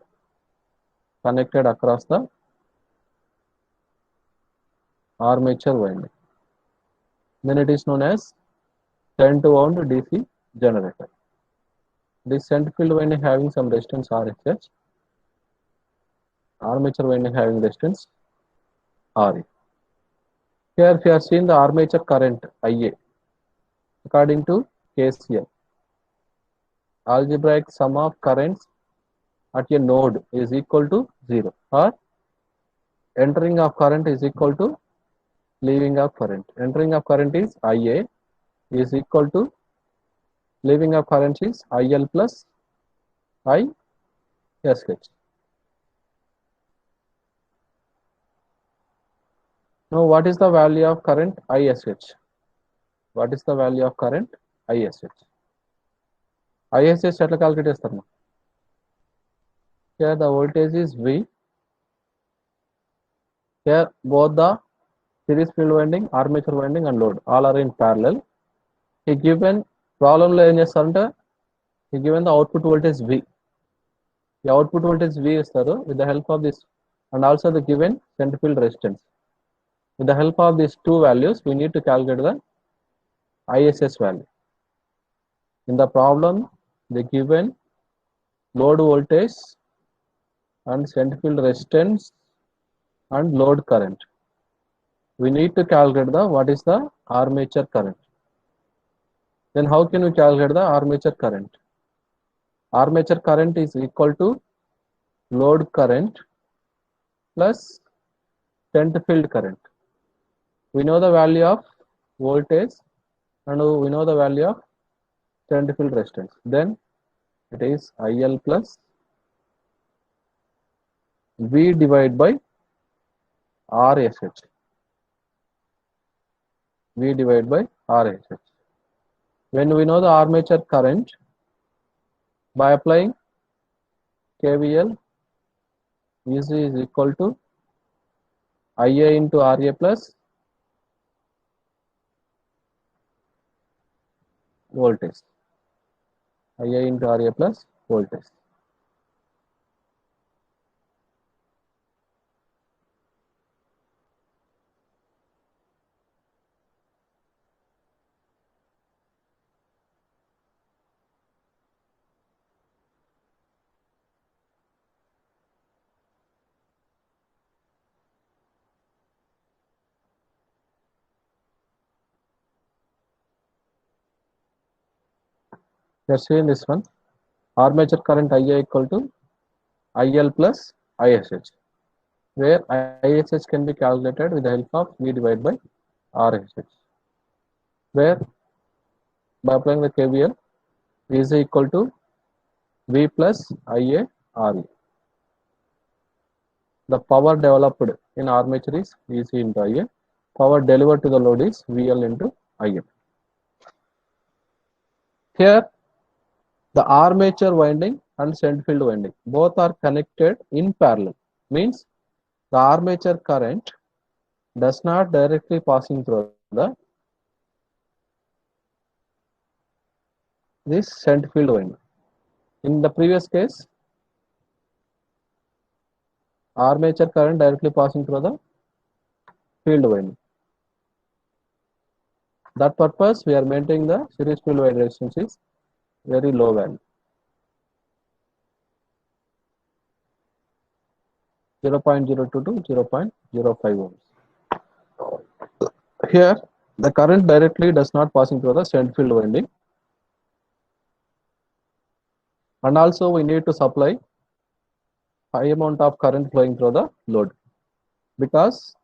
connected across the armature winding. Then it is known as shunt wound DC generator. This shunt field winding having some resistance RHH, armature winding having resistance RE. Here if you are seeing the armature current IA according to KCL, algebraic sum of currents at a node is equal to 0, or entering of current is equal to leaving of current. Entering of current is IA is equal to leaving of current is IL plus ISH. Now, what is the value of current ISH? What is the value of current ISH? ISH ఎట్లా calculate చేస్తారు? Here the voltage is V. Here both the series field winding, armature winding and load all are in parallel. He given problem lo em chestarante, he given the output voltage V. The output voltage V istaru with the help of this, and also the given shunt field resistance. With the help of these two values, we need to calculate the ISS value. In the problem, they given load voltage and shunt field resistance and load current. We need to calculate the what is the armature current. Then how can we calculate the armature current? Armature current is equal to load current plus shunt field current. We know the value of voltage and we know the value of shunt field resistance. Then it is IL plus V divided by RSH. V divided by RSH. When we know the armature current, by applying KVL, EC is equal to IA into RA plus voltage. IA into RA plus voltage. Let's see in this one, armature current IA equal to IL plus ISH, where ISH can be calculated with the help of V divided by RSH, where by applying the KVL is equal to V plus IA RE. The power developed in armature is EC into IA. Power delivered to the load is VL into IM. Here, the armature winding and shunt field winding both are connected in parallel. Means the armature current does not directly passing through this shunt field winding. In the previous case, armature current directly passing through the field winding. That purpose, we are maintaining the series field winding resistance is very low value, 0.02 to 0.05 ohms. Here The current directly does not passing through the shunt field winding, and also we need to supply high amount of current flowing through the load, because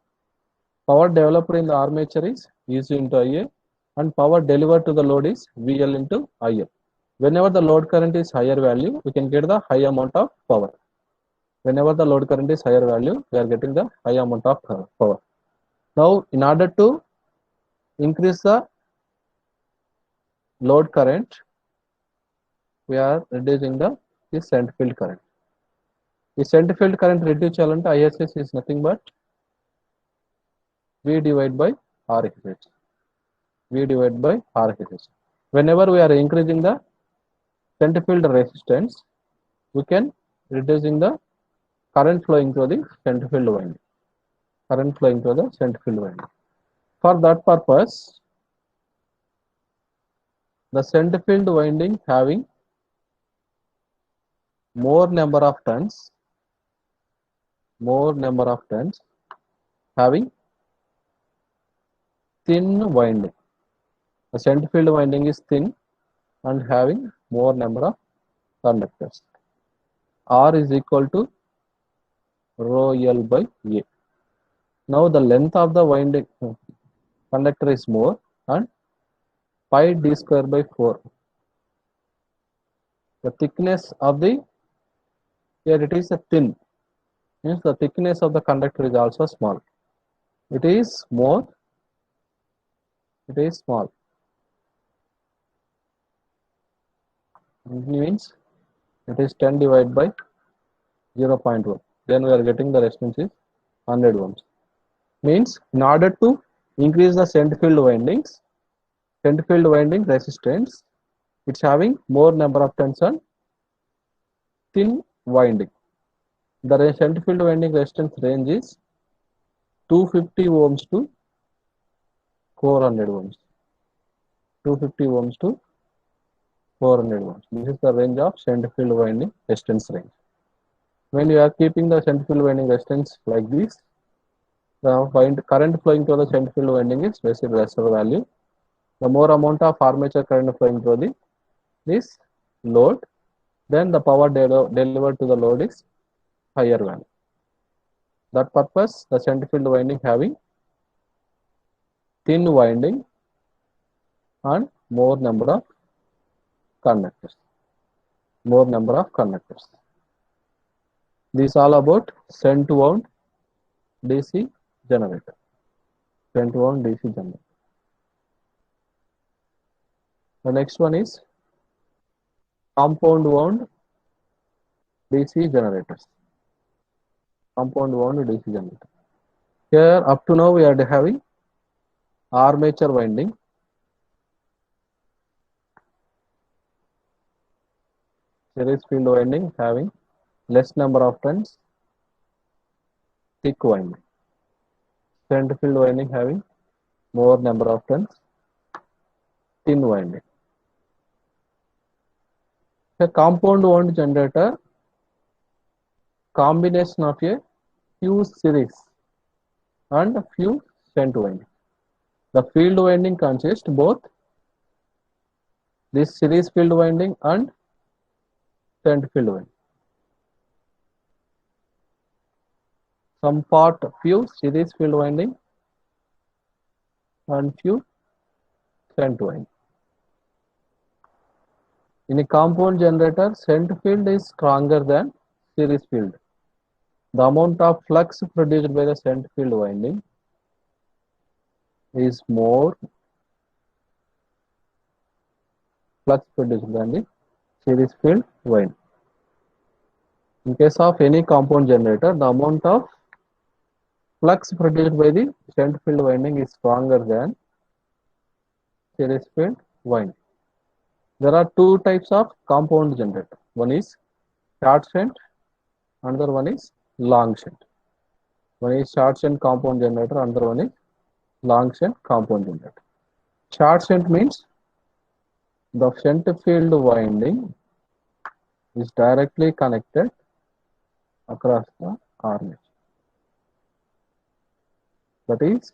power developed in the armature is EC into IA, and power delivered to the load is VL into IL. Whenever the load current is higher value, we can get the high amount of power. Whenever the load current is higher value, we are getting the high amount of power. Now, in order to increase the load current, we are reducing the shunt field current. The shunt field current reduce challenge ISS is nothing but V divided by RSS. V divided by RSS. Whenever we are increasing the shunt field resistance, we can reducing the current flowing through the shunt field winding. Current flowing through the shunt field winding. For that purpose, the shunt field winding having more number of turns, having thin winding. The shunt field winding is thin and having more number of conductors. R is equal to rho L by A. Now the length of the winding conductor is more, and pi d square by 4. The thickness of the, here it is a thin, means the thickness of the conductor is also small. It is more, it is small. It means it is 10 divided by 0.1. Then we are getting the resistance is 100 ohms. Means in order to increase the shunt field windings, shunt field winding resistance, it's having more number of turns and thin winding. The shunt field winding resistance range is 250 ohms to 400 ohms. 250 ohms to 400 ohms. This is the range of shunt field winding resistance range. When you are keeping the shunt field winding resistance like this, the current flowing through the shunt field winding is lesser value. The more amount of armature current flowing through this load, then the power delivered to the load is higher value. That purpose, the shunt field winding having thin winding and more number of conductors. This is all about shunt wound DC generator. Shunt wound DC generator. The next one is compound wound DC generators. Compound wound DC generator. Here up to now we are having armature winding, series field winding having less number of turns, thick winding. Shunt field winding having more number of turns, thin winding. A compound wound generator, combination of a few series and a few shunt winding. The field winding consists both this series field winding and shunt field winding. Some part few series field winding and few shunt winding. In a compound generator, shunt field is stronger than series field. The amount of flux produced by the shunt field winding is more flux produced than the series field winding. In case of any compound generator, the amount of flux produced by the shunt field winding is stronger than series field winding. There are two types of compound generator. One is short shunt, another one is long shunt. One is short shunt compound generator, another one is long shunt compound generator. Short shunt means the shunt field winding is directly connected across the armature. That is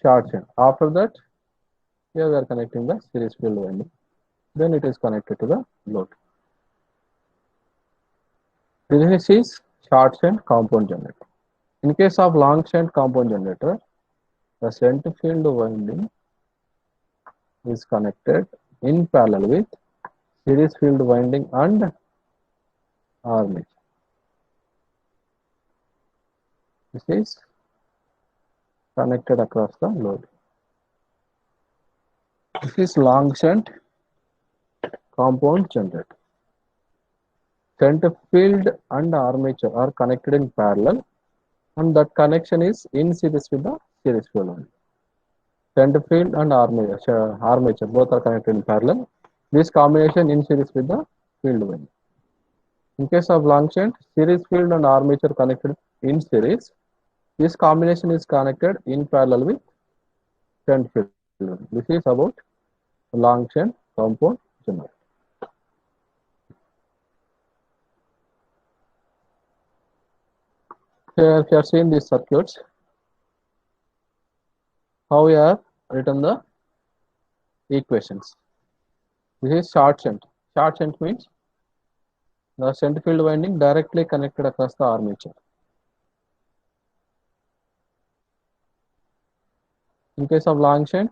short shunt. After that, here we are connecting the series field winding. Then it is connected to the load. This is short shunt compound generator. In case of long shunt compound generator, the shunt field winding is connected in parallel with series field winding and armature. This is connected across the load. This is long shunt compound generator. Shunt field and armature are connected in parallel, and that connection is in series with the series field winding. Shunt field and armature both are connected in parallel. This combination in series with the field winding. In case of long shunt, series field and armature connected in series. This combination is connected in parallel with shunt field. This is about long shunt compound generator. Here you are seeing these circuits. How we have written the equations. This is short shunt. Short shunt means the shunt field winding directly connected across the armature. In case of long shunt,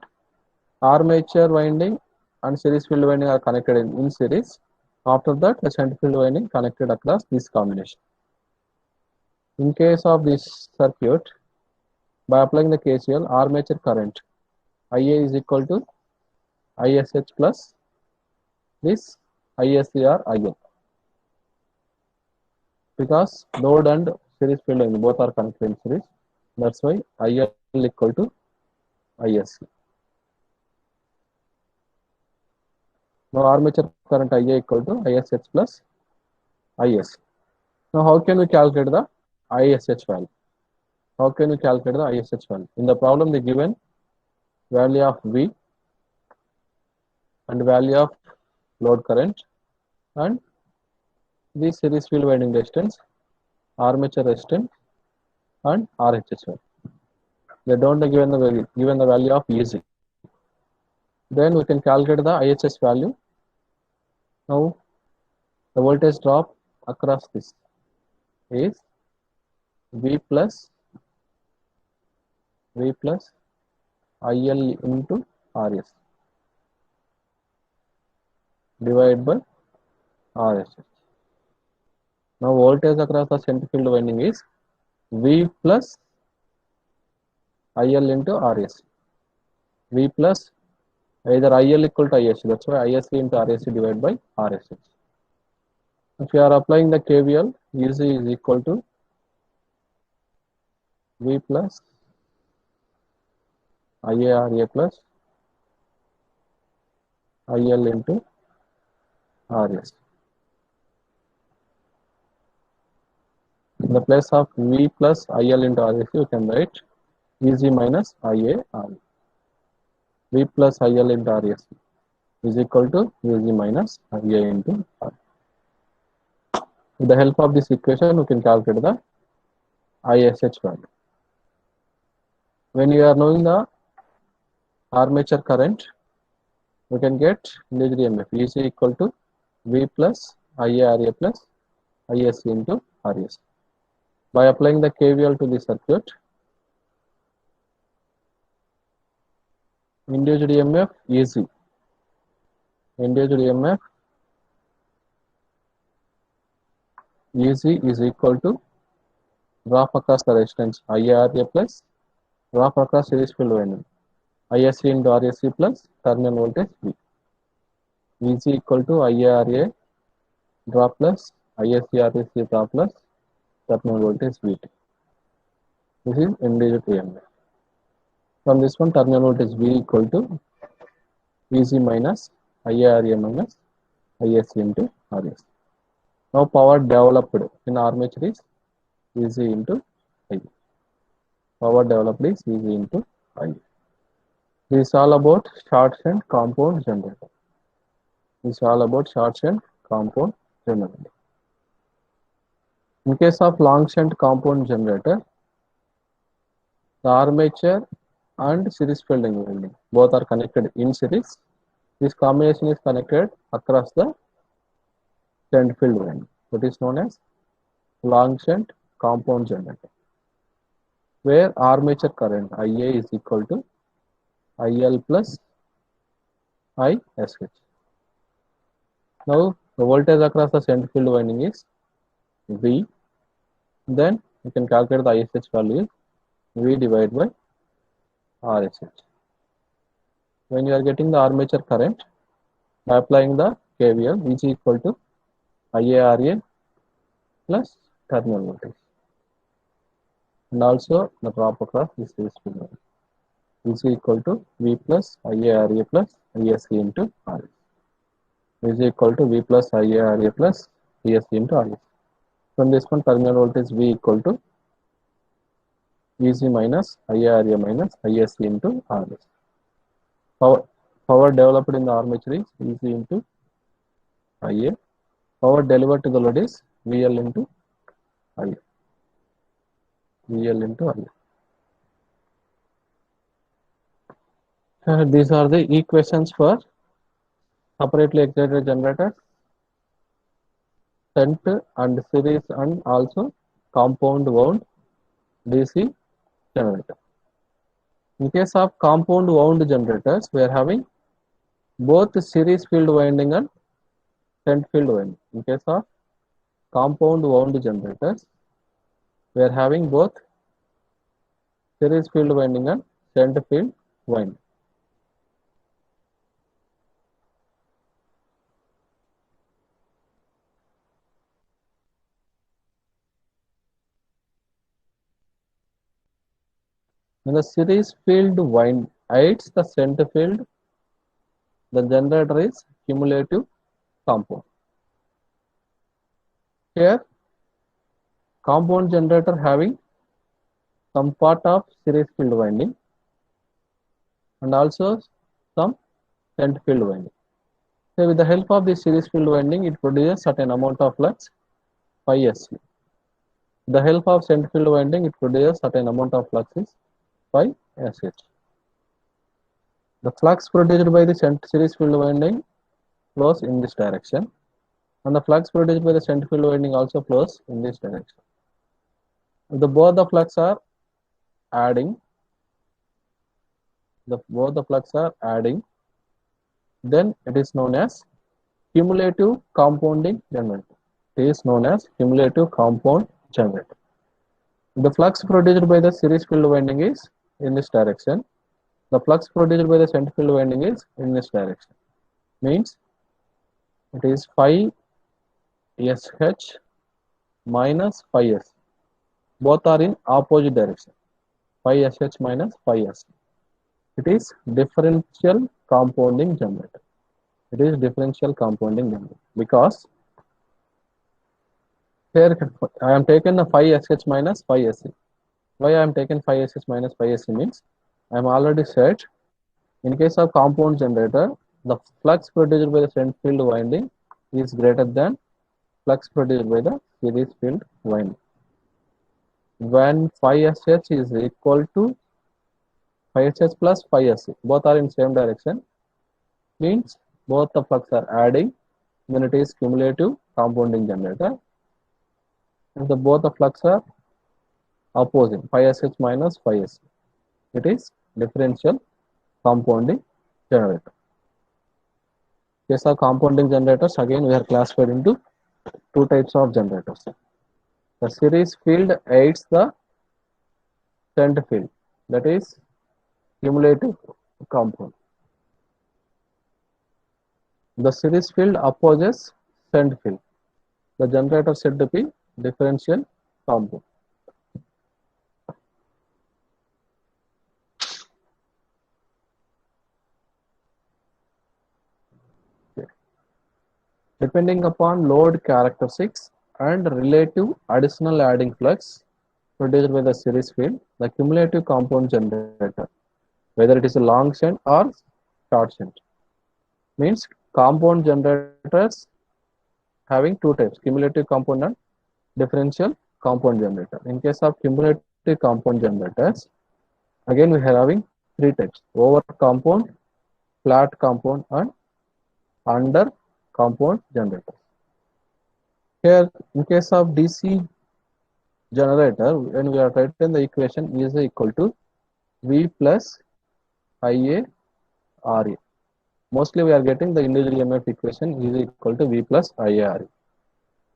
armature winding and series field winding are connected in series. After that, the shunt field winding connected across this combination. In case of this circuit, by applying the KCL, armature current IA is equal to ISH plus this ISCR IL. Because load and series field winding both are connected in series, that's why IL equal to ISC. Now armature current IA equal to ISH plus IS. Now how can we calculate the ISH value? How can we calculate the ISH value? In the problem, they given value of V and value of load current and the series field winding resistance, armature resistance, and RHS value. They don't given the value of EZ. Then we can calculate the IHS value. Now the voltage drop across this is V plus IL into RS divided by RSH. Now voltage across the shunt field winding is V plus IL into RS. V plus either IL equal to ISC, that's why ISC into RSC divided by RSH. If you are applying the KVL, EZ is equal to V plus IARA plus IL into RS. In the place of V plus IL into RS, you can write EZ minus IARA. V plus IL into RS is equal to EZ minus IA into R. With the help of this equation, we can calculate the ISH value. When you are knowing the armature current, we can get induced EMF EC equal to V plus IARA plus ISC into RS. By applying the KVL to the circuit, induced EMF EC, induced EMF EC is equal to drop across the resistance IARA plus drop across series field winding ISC into RSC plus terminal voltage V. VC equal to IARA drop plus ISC RSC drop plus terminal voltage VT. This is induced EMF. From this one, terminal voltage V equal to VC minus IARA minus ISC into RS. Now power developed in armature is EZ into I. Power developed is EZ into I. This is all about short shunt compound generator. This is all about short shunt compound generator. In case of long shunt compound generator, the armature and series field winding. Both are connected in series. This combination is connected across the shunt field winding. It is known as long shunt compound generator, where armature current IA is equal to IL plus ISH. Now the voltage across the shunt field winding is V. Then you can calculate the ISH value is V divided by RSH. When you are getting the armature current, by applying the KVL, is equal to IARA plus terminal voltage, and also the drop across this series field is equal to V plus IARA plus ESC into RS, is equal to V plus IARA plus ESC into RS. From this one, terminal voltage V equal to EC minus IARA minus ISC into RS. Power developed in the armature is EC into IA. Power delivered to the load is VL into IA. VL into IA. These are the equations for separately excited generator, shunt and series and also compound wound DC generator. In case of compound wound generators, we are having both series field winding and shunt field winding. In case of compound wound generators, we are having both series field winding and shunt field winding. When the series field wind aids the shunt field, the generator is cumulative compound. Here, compound generator having some part of series field winding and also some shunt field winding. So with the help of the series field winding, it produces certain amount of flux phi SC. With the help of shunt field winding, it produces certain amount of flux is phi SH. The flux produced by the series field winding flows in this direction, and the flux produced by the shunt field winding also flows in this direction. If both the flux are adding, then it is known as cumulative compounding generator. It is known as cumulative compound generator. The flux produced by the series field winding is in this direction. The flux produced by the shunt field winding is in this direction. Means it is phi SH minus phi S. Both are in opposite direction. Phi SH minus phi S. It is differential compounding generator. It is differential compounding generator because here I am taken the phi SH minus phi SC. Why I am taken phi SH minus phi SC means I am already said in case of compound generator, the flux produced by the shunt field winding is greater than flux produced by the series field winding. When phi SH is equal to phi SH plus phi SC, both are in same direction, means both the flux are adding, then it is cumulative compounding generator. If both the flux are opposing, phi SH minus phi SC, it is differential compounding generator. Case of compounding generators, again we are classified into two types of generators. The series field aids the shunt field, that is cumulative compound. The series field opposes shunt field. The generator said to be differential compound. Depending upon load characteristics and relative additional adding flux produced by the series field, the cumulative compound generator, whether it is a long shunt or short shunt, means compound generators having two types, cumulative compound and differential compound generator. In case of cumulative compound generators, again we are having three types: over compound, flat compound, and under compound generators. Here, in case of DC generator, when we are writing the equation is equal to V plus IA RA. Mostly we are getting the individual EMF equation is equal to V plus IA RA.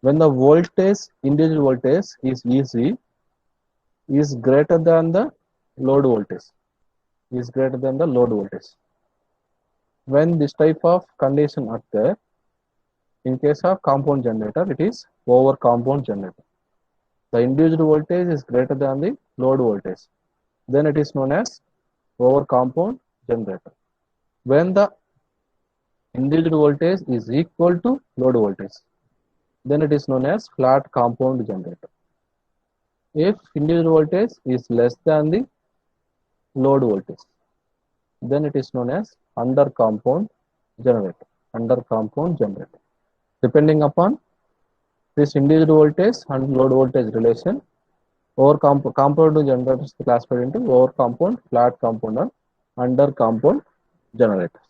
When the voltage, individual voltage is EC is greater than the load voltage, when this type of condition occur, in case of compound generator, it is over compound generator. The individual voltage is greater than the load voltage, then it is known as over compound generator. When the individual voltage is equal to load voltage, then it is known as flat compound generator. If individual voltage is less than the load voltage, then it is known as under compound generator. Depending upon this individual voltage and load voltage relation, over compound generators is classified into over compound, flat compound, and under compound generators.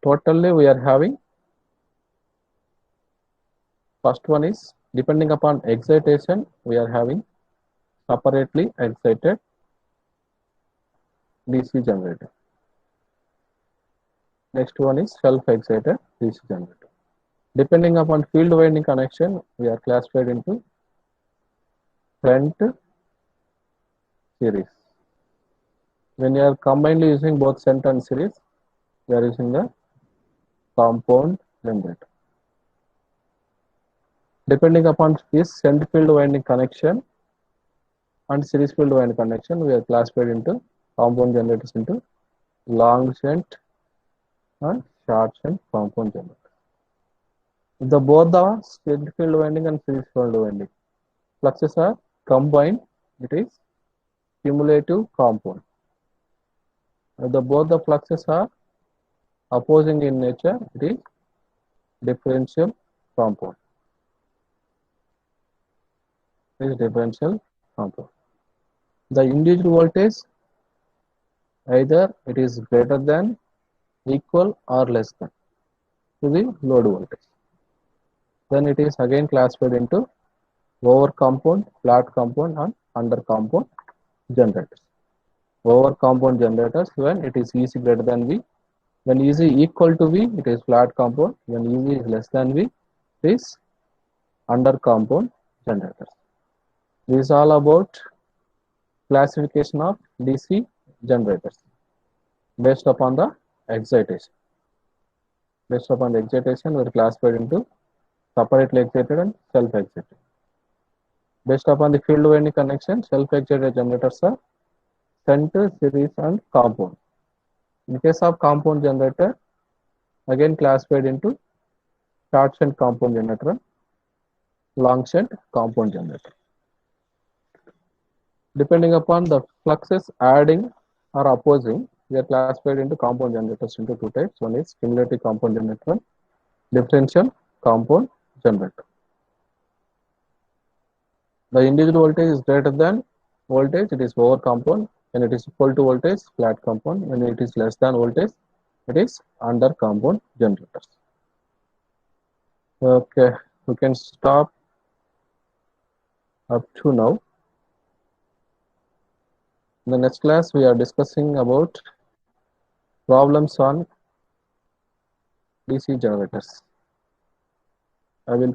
Totally we are having, first one is depending upon excitation, we are having separately excited DC generator. Next one is self-excited DC generator. Depending upon field winding connection, we are classified into shunt series. When you are combinedly using both shunt and series, we are using the compound generator. Depending upon this shunt field winding connection and series field winding connection, we are classified into compound generators into long shunt and short shunt compound generator. If the both the shunt field winding and series field winding fluxes are combined, it is cumulative compound. If the both the fluxes are opposing in nature, it is differential compound. The individual voltage, either it is greater than, equal, or less than to the load voltage. Then it is again classified into over compound, flat compound, and under compound generators. Over compound generators, when it is EC greater than V, when EC equal to V, it is flat compound. When EC is less than V, it is under compound generators. This is all about classification of DC generators based upon the excitation. Based upon the excitation, we are classified into separately excited and self-excited. Based upon the field winding connection, self-excited generators are shunt, series, and compound. In case of compound generator, again classified into short shunt compound generator, long shunt compound generator. Depending upon the fluxes adding or opposing, we are classified into compound generators into two types. One is cumulative compound generator, differential compound generator. The individual voltage is greater than voltage, it is over compound. When it is equal to voltage, flat compound. When it is less than voltage, it is under compound generators. Okay, we can stop up to now. In the next class, we are discussing about problems on DC generators. I will